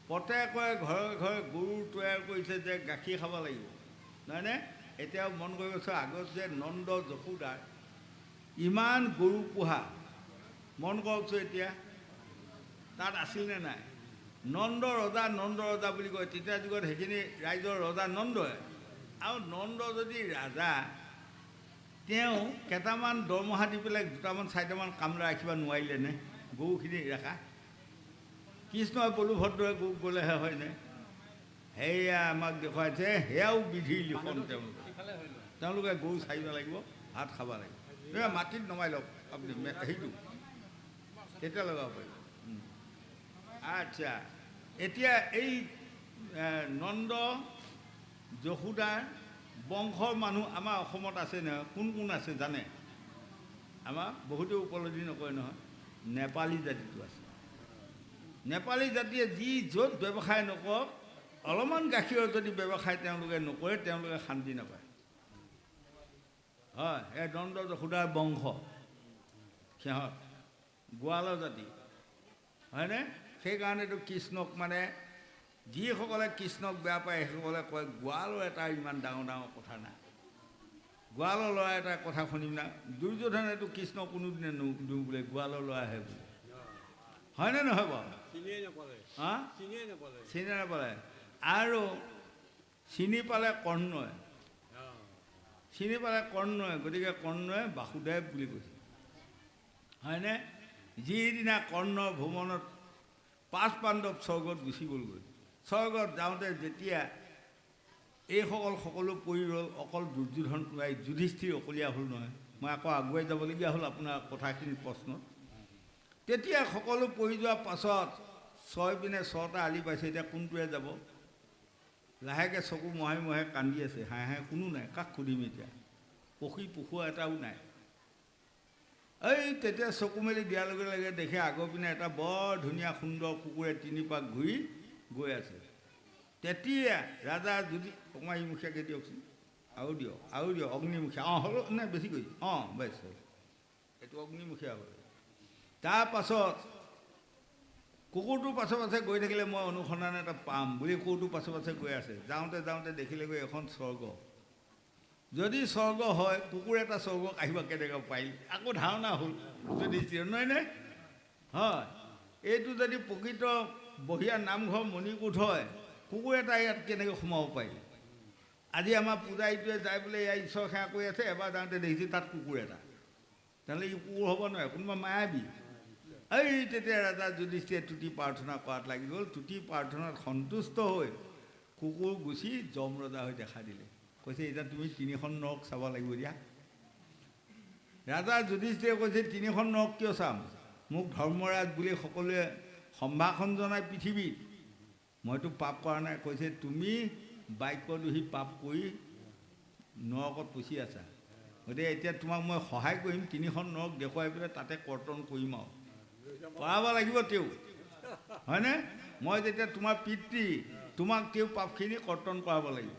প্ৰত্যেকৰে ঘৰে ঘৰে গৰু তৈয়াৰ কৰিছে যে গাখীৰ খাব লাগিব নহয়নে? এতিয়াও মন কৰিবচোন, আগত যে নন্দ যশোদাৰ ইমান গৰু পোহা, মন কৰকচোন এতিয়া তাত আছিল নে নাই? নন্দ ৰজা বুলি কয়, তেতিয়া যুগত সেইখিনি ৰাইজৰ ৰজা নন্দই। আৰু নন্দ যদি ৰাজা, তেওঁ কেইটামান দৰমহা দি পেলাই দুটামান চাৰিটামান কামৰা ৰাখিব নোৱাৰিলেনে গৰুখিনি ৰাখা? কৃষ্ণই বলুভদ্ৰই গৰুক গ'লেহে হয়নে? সেয়া আমাক দেখুৱাইছে, সেয়াও বিধিৰ লিখন। তেওঁলোকে গৰু চাৰিব লাগিব, ভাত খাব লাগিব। মাটিত নমাই লওক আপুনি সেইটো, তেতিয়া লগাব পাৰিব। আচ্ছা, এতিয়া এই নন্দ যশোদাৰ বংশৰ মানুহ আমাৰ অসমত আছে নহয়, কোন কোন আছে জানে? আমাৰ বহুতে উপলব্ধি নকৰে নহয়, নেপালী জাতিটো আছে। নেপালী জাতিয়ে যি য'ত ব্যৱসায় নকৰক, অলপমান গাখীৰৰ যদি ব্যৱসায় তেওঁলোকে নকৰে, তেওঁলোকে শান্তি নাপায়। হয়, এই নন্দ যশোদাৰ বংশ, সিহঁত গোৱালৰ জাতি হয়নে? সেইকাৰণেতো কৃষ্ণক মানে যিসকলে কৃষ্ণক বেয়া পায় সেইসকলে কয় গোৱালৰ এটা ইমান ডাঙৰ ডাঙৰ কথা নাই, গোৱালৰ ল'ৰা এটা কথা শুনিম না। দুৰ্যোধনেতো কৃষ্ণ কোনোদিনে দিওঁ বোলে, গোৱালৰ ল'ৰাহে বোলে, হয়নে নহয় বাৰু? চিনি নাপালে। আৰু চিনি পালে কৰ্ণই, গতিকে কৰ্ণই বাসুদেৱ বুলি কৈছে হয়নে? যিদিনা কৰ্ণৰ ভ্ৰমণত 5 পাণ্ডৱ স্বৰ্গত গুচি গ'লগৈ, স্বৰ্গত যাওঁতে যেতিয়া এইসকল সকলো পৰি ৰ'ল, অকল দুৰ্যোধন যুধিষ্ঠিৰ অকলীয়া হ'ল নহয়। মই আকৌ আগুৱাই যাবলগীয়া হ'ল আপোনাৰ কথাখিনি প্ৰশ্নত। তেতিয়া সকলো পৰি যোৱাৰ পাছত 6 পিনে 6টা আলি পাইছে, এতিয়া কোনটোৱে যাব? লাহেকৈ চকু মোহাৰি মোহাৰি কান্দি আছে, হাঁহে কোনো নাই, কাক সুধিম এতিয়া? পশু এটাও নাই। এই তেতিয়া চকু মেলি দিয়াৰ লগে লগে দেখে আগৰ পিনে এটা বৰ ধুনীয়া সুন্দৰ কুকুৰে 3 পাক ঘূৰি গৈ আছে। তেতিয়া ৰাজা যদি অকণমান ইমুখীয়াকৈ দিয়কচোন, আৰু দিয়ক অগ্নিমুখীয়া, হ'ল নে বেছি কৰি? বেছ এইটো অগ্নিমুখীয়া হ'ল। তাৰপাছত কুকুৰটোৰ পাছে পাছে গৈ থাকিলে মই অনুসন্ধান এটা পাম বুলি কুকুৰটোৰ পাছে পাছে গৈ আছে। যাওঁতে দেখিলেগৈ এখন স্বৰ্গ। যদি স্বৰ্গ হয়, কুকুৰ এটা স্বৰ্গক আহিব কেনেকৈ পাৰিল? আকৌ ধাৰণা হ'ল যদি নহয়নে? হয়, এইটো যদি প্ৰকৃত বঢ়িয়া নামঘৰ মণিকোট হয়, কুকুৰ এটা ইয়াত কেনেকৈ সোমাব পাৰিল? আজি আমাৰ পূজাৰীটোৱে যাই বোলে ইয়াৰ ঈশ্বৰ সেৱা কৰি আছে, এবাৰ যাওঁতে দেখিছে তাত কুকুৰ এটা, তেনেহ'লে ই কুকুৰ হ'ব নোৱাৰে, কোনোবা মায়াবী। তেতিয়া ৰাজা যুধিষ্ঠিৰে তুতি প্ৰাৰ্থনা কৰাত লাগি গ'ল। তুতি প্ৰাৰ্থনাত সন্তুষ্ট হৈ কুকুৰ গুচি যম ৰজা হৈ দেখা দিলে। কৈছে এতিয়া তুমি 3খন নৰক চাব লাগিব দিয়া। ৰাজা যুধিষ্ঠিৰে কৈছে 3খন নৰক কিয় চাম? মোক ধৰ্মৰাজ বুলি সকলোৱে সম্ভাষণ জনাই পৃথিৱীত, মইতো পাপ কৰা নাই। কৈছে তুমি বাক্যদোষী পাপ কৰি নৰকত পুচি আছা, গতিকে এতিয়া তোমাক মই সহায় কৰিম, 3খন নৰক দেখুৱাই পেলাই তাতে কৰ্তন কৰিম আৰু কৰাব লাগিব তেওঁ, হয়নে? মই যেতিয়া তোমাৰ পিতৃ, তোমাক তেওঁ পাপখিনি কৰ্তন কৰাব লাগিব।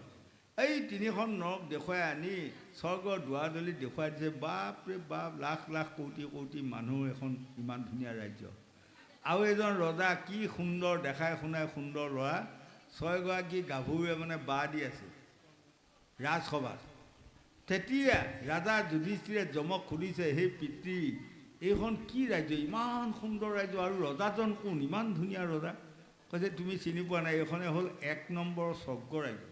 এই তিনিখন নৰক দেখুৱাই আনি স্বৰ্গৰ দুৱাৰদলি দেখুৱাই দিছে। বাপৰে বাপ, লাখ লাখ কোটি কোটি মানুহ এখন ইমান ধুনীয়া ৰাজ্য। আৰু এজন ৰজা কি সুন্দৰ, দেখাই শুনাই সুন্দৰ ল'ৰা, 6গৰাকী গাভৰুৱে মানে বাঁহ দি আছে ৰাজসভাত। তেতিয়া ৰাজা যুধিষ্ঠিৰে যমক সুধিছে, সেই পিতৃ, এইখন কি ৰাজ্য, ইমান সুন্দৰ ৰাজ্য, আৰু ৰজাজন কোন, ইমান ধুনীয়া ৰজা? কৈছে তুমি চিনি পোৱা নাই, এইখনে হ'ল 1 নম্বৰ স্বৰ্গ ৰাজ্য।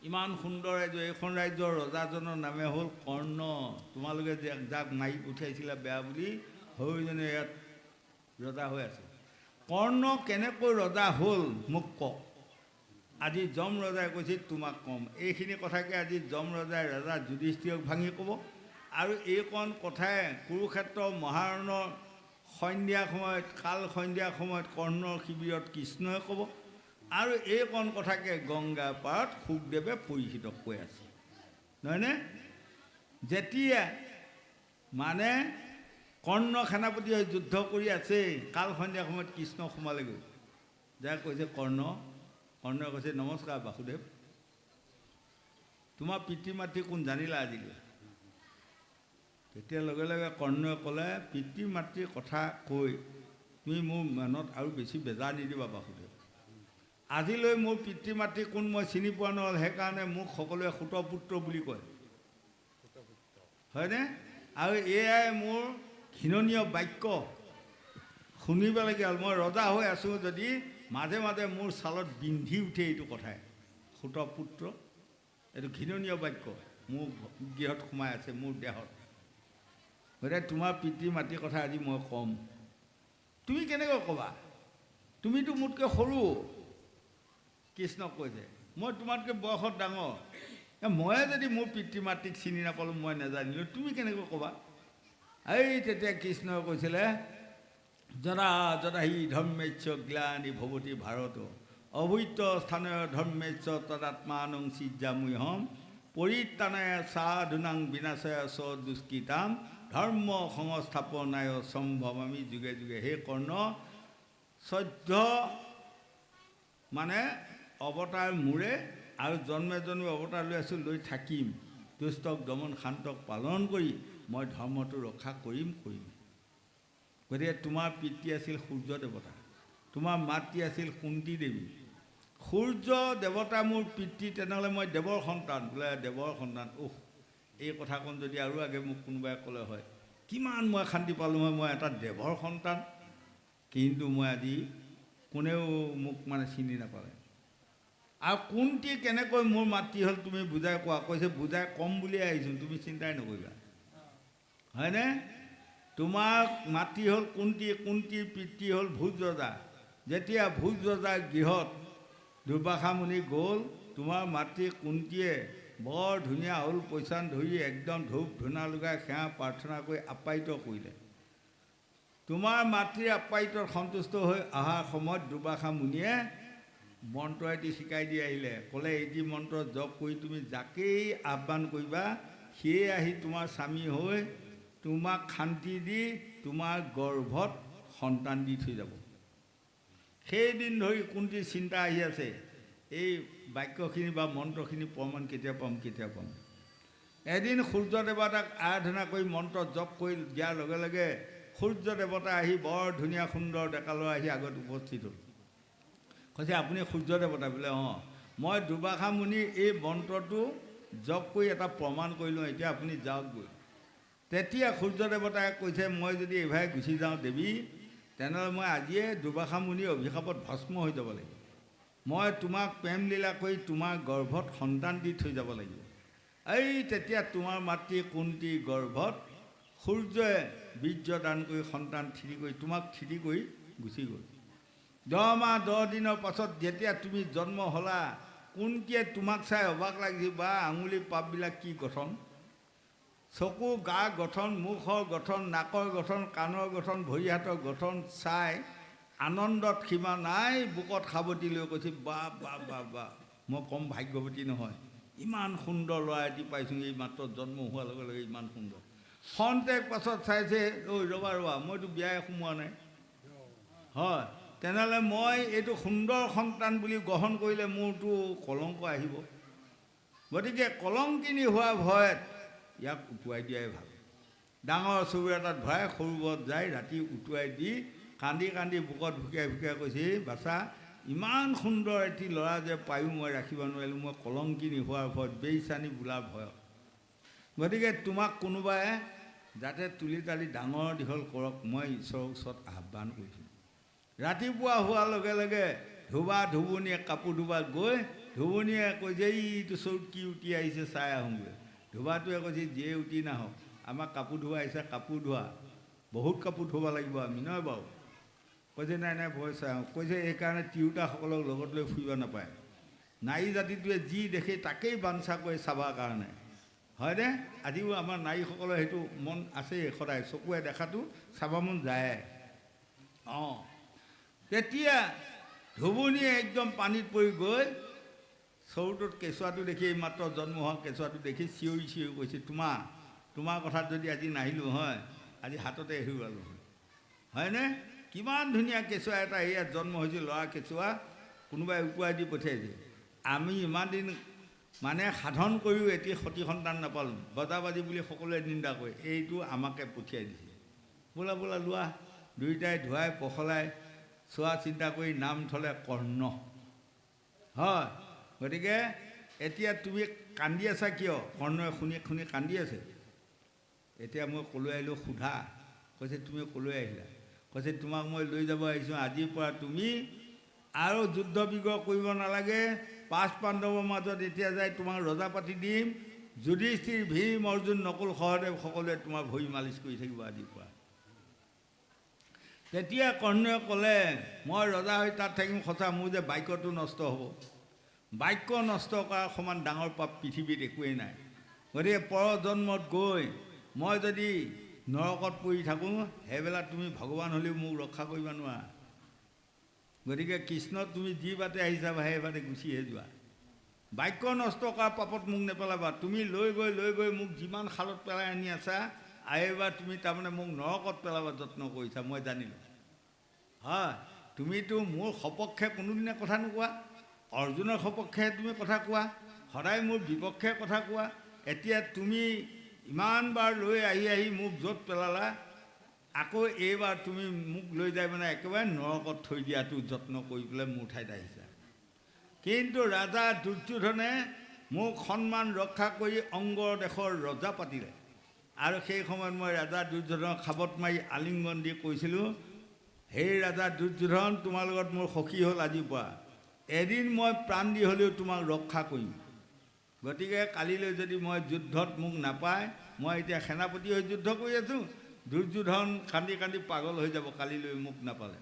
ইমান সুন্দৰ ৰাজ্য, এইখন ৰাজ্যৰ ৰজাজনৰ নামে হ'ল কৰ্ণ। তোমালোকে যাক মাৰি পঠিয়াইছিলা বেয়া বুলি, সৰুজনে ইয়াত ৰজা হৈ আছে। কৰ্ণ কেনেকৈ ৰজা হ'ল মোক কওক। আজি যম ৰজাই কৈছে তোমাক কম। এইখিনি কথাকে আজি যম ৰজাই ৰজা যুধিষ্ঠিৰক ভাঙি ক'ব। আৰু এইকণ কথাই কুৰুক্ষেত্ৰ মহাৰণৰ সন্ধিয়া সময়ত, কাল সন্ধিয়া সময়ত কৰ্ণৰ শিবিৰত কৃষ্ণই ক'ব। আৰু এইকণ কথাকে গংগা পাৰত শুকদেৱে পৰীক্ষিতক কৈ আছে, নহয়নে? যেতিয়া মানে কৰ্ণ সেনাপতি হৈ যুদ্ধ কৰি আছে, কাল সন্ধিয়া সময়ত কৃষ্ণ সোমালেগৈ। যাই কৈছে কৰ্ণই কৈছে, নমস্কাৰ বাসুদেৱ, তোমাৰ পিতৃ মাতৃ কোন জানিলা আজিলৈ? তেতিয়া লগে লগে কৰ্ণই ক'লে, পিতৃ মাতৃৰ কথা কৈ তুমি মোৰ মনত আৰু বেছি বেজাৰ নিদিবা বাসুদেৱ। আজিলৈ মোৰ পিতৃ মাতৃ কোন মই চিনি পোৱা নহ'ল, সেইকাৰণে মোক সকলোৱে সুতপুত্ৰ বুলি কয়, হয়নে? আৰু এয়াই মোৰ ঘৃণনীয় বাক্য, শুনিবলগীয়া হ'ল। মই ৰজা হৈ আছোঁ যদি মাজে মাজে মোৰ ছালত বিন্ধি উঠে এইটো কথাই, সুতপুত্ৰ। এইটো ঘৃণনীয় বাক্য মোৰ গৃহত সোমাই আছে, মোৰ দেহত। গতিকে তোমাৰ পিতৃ মাতৃৰ কথা আজি মই ক'ম। তুমি কেনেকৈ ক'বা? তুমিতো মোতকৈ সৰু। কৃষ্ণক কৈছে, মই তোমাতকৈ বয়সত ডাঙৰ। ময়ে যদি মোৰ পিতৃ মাতৃক চিনি নাপালোঁ, মই নাজানিলোঁ, তুমি কেনেকৈ ক'বা? এই তেতিয়া কৃষ্ণই কৈছিলে, যদা যদা হি ধৰ্মেচ্ছ গ্লানি ভৱতি ভাৰত, অভূত স্থানয় ধৰ্মেচ্ছ তদাত্মানং সিজ্জাম্যহম, পৰিত্ৰাণায় সাধুনাং বিনাশায় স দুষ্কৃতাম, ধৰ্ম সংস্থাপনায় সম্ভৱামি যুগে যুগে। হে কৰ্ণ, 14 মানে অৱতাৰ মোৰে, আৰু জন্মে জন্মে অৱতাৰ লৈ আছোঁ, লৈ থাকিম। দুষ্টক দমন, শান্তক পালন কৰি মই ধৰ্মটো ৰক্ষা কৰিম। গতিকে তোমাৰ পিতৃ আছিল সূৰ্য দেৱতা, তোমাৰ মাতৃ আছিল কুন্তী দেৱী। সূৰ্য দেৱতা মোৰ পিতৃ, তেনেহ'লে মই দেৱৰ সন্তান। বোলে দেৱৰ সন্তান, এই কথাকণ যদি আৰু আগে মোক কোনোবাই ক'লে হয়, কিমান মই শান্তি পালোঁ হয়, মই এটা দেৱৰ সন্তান। কিন্তু মই আজি কোনেও মোক মানে চিনি নাপালে। আৰু কুন্তী কেনেকৈ মোৰ মাতৃ হ'ল তুমি বুজাই কোৱা। কৈছে বুজাই কম বুলিয়ে আহিছোঁ, তুমি চিন্তাই নকৰিবা, হয়নে? তোমাৰ মাতৃ হ'ল কুন্তী, কুন্তীৰ পিতৃ হ'ল ভোজ ৰজা। যেতিয়া ভোজ ৰজাৰ গৃহত দুৰ্বাসা মুনি গ'ল, তোমাৰ মাতৃ কুন্তীয়ে বৰ ধুনীয়া হ'ল পইচান ধৰি একদম ধূপ ধূনা লগাই সেৱা প্ৰাৰ্থনা কৰি আপ্যায়িত কৰিলে। তোমাৰ মাতৃৰ আপ্যায়িতত সন্তুষ্ট হৈ অহাৰ সময়ত দুৰ্বাসা মুনিয়ে মন্ত্ৰ এটি শিকাই দি আহিলে। ক'লে, এটি মন্ত্ৰ জপ কৰি তুমি যাকেই আহ্বান কৰিবা, সিয়ে আহি তোমাৰ স্বামী হৈ তোমাক শান্তি দি তোমাৰ গৰ্ভত সন্তান দি থৈ যাব। সেইদিন ধৰি কুন্তীৰ চিন্তা আহি আছে, এই বাক্যখিনি বা মন্ত্ৰখিনি প্ৰমাণ কেতিয়া পাম। এদিন সূৰ্য দেৱতাক আৰাধনা কৰি মন্ত্ৰ জপ কৰি দিয়াৰ লগে লগে সূৰ্য দেৱতা আহি বৰ ধুনীয়া সুন্দৰ ডেকা ল'ৰা আহি আগত উপস্থিত হ'ল। কৈছে, আপুনি সূৰ্য দেৱতা? বোলে অঁ। মই দুৰ্বাসা মুনিৰ এই মন্ত্ৰটো জপ কৰি এটা প্ৰমাণ কৰিলোঁ, এতিয়া আপুনি যাওকগৈ। তেতিয়া সূৰ্য দেৱতাই কৈছে, মই যদি এইভাগে গুচি যাওঁ দেৱী, তেনেহ'লে মই আজিয়ে দুৰ্বাসা মুনিৰ অভিশাপত ভস্ম হৈ যাব লাগিব। মই তোমাক প্ৰেম লীলা কৰি তোমাৰ গৰ্ভত সন্তান দি থৈ যাব লাগিব। এই তেতিয়া তোমাৰ মাতৃ কুন্তীৰ গৰ্ভত সূৰ্যই বীৰ্য দান কৰি সন্তান তোমাক থিতি কৰি গুচি গ'ল। 10 মাহ 10 দিনৰ পাছত যেতিয়া তুমি জন্ম হ'লা, কুন্তীয়ে তোমাক চাই অবাক লাগিছিল, বা আঙুলি পাপবিলাক কি গঠন, চকু গা গঠন, মুখৰ গঠন, নাকৰ গঠন, কাণৰ গঠন, ভৰি হাতৰ গঠন চাই আনন্দত সীমা নাই। বুকত সাৱটি লৈ কৈছে, বা বা বা বা, মই কম ভাগ্যৱতী নহয়, ইমান সুন্দৰ ল'ৰা এটি পাইছোঁ, এই মাত্ৰ জন্ম হোৱাৰ লগে লগে ইমান সুন্দৰ। খন্তেক পাছত চাইছে, ৰ'বা মইতো বিয়াই সোমোৱা নাই, হয়, তেনেহ'লে মই এইটো সুন্দৰ সন্তান বুলি গ্ৰহণ কৰিলে মোৰতো কলংক আহিব। গতিকে কলংকিনী হোৱা ভয়ত ইয়াক উটুৱাই দিয়াই ভাল। ডাঙৰ চৰু এটাত ভৰাই সৰুবত যায় ৰাতি উটুৱাই দি কান্দি কান্দি বুকত ভুকিয়াই ভুকিয়াই কৈছে, বাচা ইমান সুন্দৰ এটি ল'ৰা যে পায়ো মই ৰাখিব নোৱাৰিলোঁ, মই কলংকিনী হোৱাৰ ভয়ত, বেইচানি বোলাৰ ভয়ত। গতিকে তোমাক কোনোবাই যাতে তুলি তালি ডাঙৰ দীঘল কৰক, মই ঈশ্বৰৰ ওচৰত আহ্বান কৰিছোঁ। ৰাতিপুৱা হোৱাৰ লগে লগে ধুবা ধুবুনীয়ে কাপোৰ ধুবা গৈ ধুবুনীয়ে কৈছে, এইটো চৰুত কি উটি আহিছে চাই আহোঁগৈ। ধুবাটোৱে কৈছে, যিয়ে উটি নাহক, আমাক কাপোৰ ধোৱা আহিছে, কাপোৰ ধোৱা, বহুত কাপোৰ ধুব লাগিব আমি, নহয় বাৰু? কৈছে, নাই নাই ভয় চাই আহোঁ। কৈছে, এইকাৰণে তিৰোতাসকলক লগত লৈ ফুৰিব নাপায়। নাৰী জাতিটোৱে যি দেখে তাকেই বাঞ্ছা কৰি চাবৰ কাৰণে, হয়নে? আজিও আমাৰ নাৰীসকলৰ সেইটো মন আছেই, সদায় চকুৱে দেখাটো চাব মন যায়। অঁ, তেতিয়া ধুবুনীয়ে একদম পানীত পৰি গৈ চৰুটোত কেঁচুৱাটো দেখি, মাত্ৰ জন্ম হোৱা কেঁচুৱাটো দেখি চিঞৰি চিঞৰি কৈছে, তোমাৰ কথাত যদি আজি নাহিলোঁ হয়, আজি হাততে হেৰুৱালোঁ, হয়নে? কিমান ধুনীয়া কেঁচুৱা এটা ইয়াত জন্ম হৈছে, ল'ৰা কেঁচুৱা, কোনোবাই উটুৱাই দি পঠিয়াইছে। আমি ইমান দিন মানে সাধন কৰিও এটি সতি সন্তান নাপালোঁ, বজাবাজি বুলি সকলোৱে নিন্দা কৰে, এইটো আমাকে পঠিয়াই দিছে। বোলা বোলা লোৱা, দুয়োটাই ধুৱাই পখলাই চোৱা চিন্তা কৰি নাম থলে কৰ্ণ, হয়। গতিকে এতিয়া তুমি কান্দি আছা কিয়? কৰ্ণই শুনি শুনি কান্দি আছে। এতিয়া মই ক'লৈ আহিলোঁ সোধা। কৈছে, তুমি ক'লৈ আহিলা? কৈছে, তোমাক মই লৈ যাব আহিছোঁ, আজিৰ পৰা তুমি আৰু যুদ্ধ বিগ্ৰহ কৰিব নালাগে, 5 পাণ্ডৱৰ মাজত এতিয়া যাই তোমাক ৰজা পাতি দিম, যুধিষ্ঠিৰ, ভীম, অৰ্জুন, নকুল, সহদেৱ সকলোৱে তোমাৰ ভৰি মালিচ কৰি থাকিব আজিৰ পৰা। তেতিয়া কৰ্ণই ক'লে, মই ৰজা হৈ তাত থাকিম সঁচা, মোৰ যে বাক্যটো নষ্ট হ'ব। বাক্য নষ্ট কৰাৰ সমান ডাঙৰ পাপ পৃথিৱীত একোৱেই নাই। গতিকে পৰজন্মত গৈ মই যদি নৰকত পৰি থাকোঁ, সেইবেলা তুমি ভগৱান হ'লেও মোক ৰক্ষা কৰিব নোৱাৰা। গতিকে কৃষ্ণ, তুমি যি বাটে আহিছা সেই বাটে গুচিহে যোৱা। বাক্য নষ্ট কৰা পাপত মোক নেপেলাবা। তুমি লৈ গৈ মোক যিমান শালত পেলাই আনি আছা, এইবাৰ তুমি তাৰমানে মোক নৰকত পেলাব যত্ন কৰিছা, মই জানিলোঁ। হয়, তুমিতো মোৰ সপক্ষে কোনোদিনে কথা নোকোৱা, অৰ্জুনৰ সপক্ষে তুমি কথা কোৱা, সদায় মোৰ বিপক্ষে কথা কোৱা। এতিয়া তুমি ইমানবাৰ লৈ আহি মোক য'ত পেলালা, আকৌ এইবাৰ তুমি মোক লৈ যাই মানে একেবাৰে নৰকত থৈ দিয়াটো যত্ন কৰি পেলাই মোৰ ঠাইত আহিছা। কিন্তু ৰাজা দুৰ্যোধনে মোক সন্মান ৰক্ষা কৰি অংগৰ দেশৰ ৰজা পাতিলে, আৰু সেই সময়ত মই ৰাজা দুৰ্যোধনক খাবত মাৰি আলিংগন দি কৈছিলোঁ, সেই ৰাজা দুৰ্যোধন, তোমাৰ লগত মোৰ সখী হ'ল আজিৰ পৰা, এদিন মই প্ৰাণ দি হ'লেও তোমাক ৰক্ষা কৰিম। গতিকে কালিলৈ যদি মই যুদ্ধত মোক নাপায়, মই এতিয়া সেনাপতি হৈ যুদ্ধ কৰি আছোঁ, দুৰ্যোধন কান্দি কান্দি পাগল হৈ যাব কালিলৈ মোক নাপালে।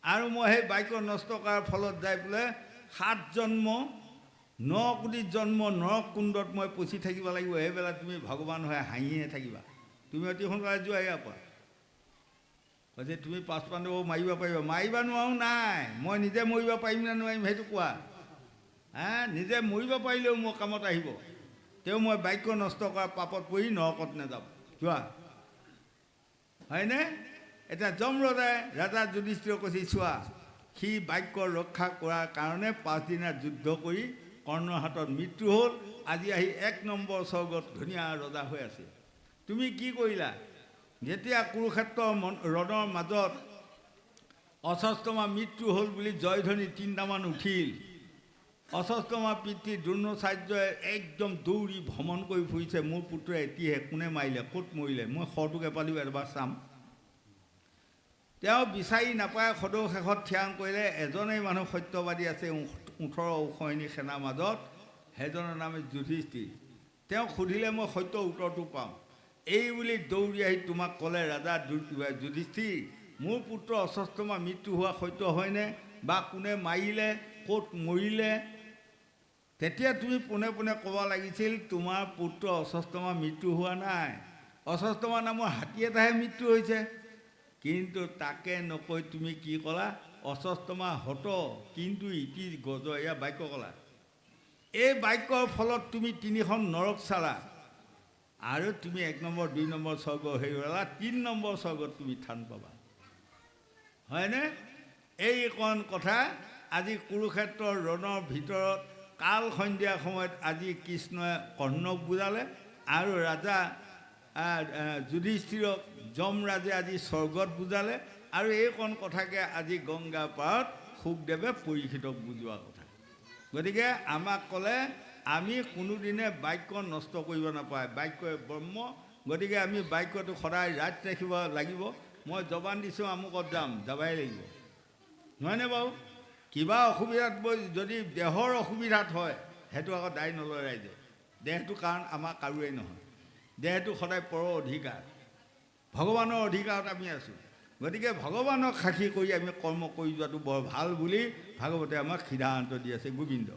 আৰু মই সেই বাক্য নষ্ট কৰাৰ ফলত যাই পেলাই 7 জন্ম 9 কোটি জন্ম নৰক কুণ্ডত মই পচি থাকিব লাগিব। সেইবেলা তুমি ভগৱান হৈ হাঁহিয়ে থাকিবা। তুমি অতি সোনকালে যোৱা ইয়াৰ পৰা। কৈছে, তুমি 5 পাণ্ডৱক মাৰিব পাৰিবা? মাৰিব নোৱাৰোঁ, নাই, মই নিজে মৰিব পাৰিম নে নোৱাৰিম সেইটো কোৱা। নিজে মৰিব পাৰিলেও মোৰ কামত আহিব, তেওঁ মই বাক্য নষ্ট কৰা পাপত পৰি নৰকত নাযাম, চোৱা, হয়নে? এতিয়া যম ৰজাই ৰাজা যুধিষ্ঠিৰক কৈছে, চোৱা, সি বাক্য ৰক্ষা কৰাৰ কাৰণে 5 দিনীয়া যুদ্ধ কৰি কৰ্ণৰ হাতত মৃত্যু হ'ল, আজি আহি 1 নম্বৰ স্বৰ্গত ধুনীয়া ৰজা হৈ আছে। তুমি কি কৰিলা? যেতিয়া কুৰুক্ষেত্ৰ ৰণৰ মাজত অস্বস্থমা মৃত্যু হ'ল বুলি জয়ধ্বনি 3টামান উঠিল, অস্বস্থমা পিতৃ দ্ৰোণাচাৰ্যই একদম দৌৰি ভ্ৰমণ কৰি ফুৰিছে, মোৰ পুত্ৰই এতিয়াহে কোনে মাৰিলে, ক'ত মৰিলে, মই শৰটোকে পালিও এবাৰ চাম। তেওঁ বিচাৰি নাপায়, সদৌ শেষত থিৰাং কৰিলে এজনেই মানুহ সত্যবাদী আছে 18 সৈনিক সেনাৰ মাজত, সেইজনৰ নাম যুধিষ্ঠিৰ। তেওঁ সুধিলে মই সত্য উত্তৰটো পাম। এই বুলি দৌৰি আহি তোমাক ক'লে, ৰাজা যুধিষ্ঠিৰ, মোৰ পুত্ৰ অস্বস্থমা মৃত্যু হোৱা সত্য হয়নে, বা কোনে মাৰিলে, ক'ত মৰিলে? তেতিয়া তুমি পোনে পোনে ক'ব লাগিছিল, তোমাৰ পুত্ৰ অস্বস্থমা মৃত্যু হোৱা নাই, অস্বস্থমা নামৰ হাতী এটাহে মৃত্যু হৈছে। কিন্তু তাকে নকৈ তুমি কি ক'লা, অস্বস্থমা হত কিন্তু ইতি গজ, এয়া বাক্য ক'লা। এই বাক্যৰ ফলত তুমি 3খন নৰক চালা, আৰু তুমি 1 নম্বৰ 2 নম্বৰ স্বৰ্গ হেৰুৱালা, 3 নম্বৰ স্বৰ্গত তুমি থান পাবা, হয়নে? এইকণ কথা আজি কুৰুক্ষেত্ৰৰ ৰণৰ ভিতৰত কাল সন্ধিয়া সময়ত আজি কৃষ্ণই কৰ্ণক বুজালে আৰু ৰাজা যুধিষ্ঠিৰক যমৰাজে আজি স্বৰ্গত বুজালে আৰু এইকণ কথাকে আজি গংগা পাৰত শুকদেৱে পৰীক্ষিতক বুজোৱা কথা। গতিকে আমাক ক'লে আমি কোনোদিনে বাক্য নষ্ট কৰিব নাপায়, বাক্যই ব্ৰহ্ম। গতিকে আমি বাক্যটো সদায় ৰাইট ৰাখিব লাগিব। মই জবান দিছোঁ আমুকত যাম, যাবাই লাগিব, নহয়নে বাৰু? কিবা অসুবিধাত যদি দেহৰ অসুবিধাত হয় সেইটো আকৌ দায় নলয় ৰাইজে। দেহটো কাৰণ আমাৰ কাৰোৱেই নহয়, দেহটো সদায় পৰৰ অধিকাৰ, ভগৱানৰ অধিকাৰত আমি আছোঁ। গতিকে ভগৱানক সাক্ষী কৰি আমি কৰ্ম কৰি যোৱাটো বৰ ভাল বুলি ভাগৱতে আমাক সিদ্ধান্ত দি আছে। গোবিন্দ।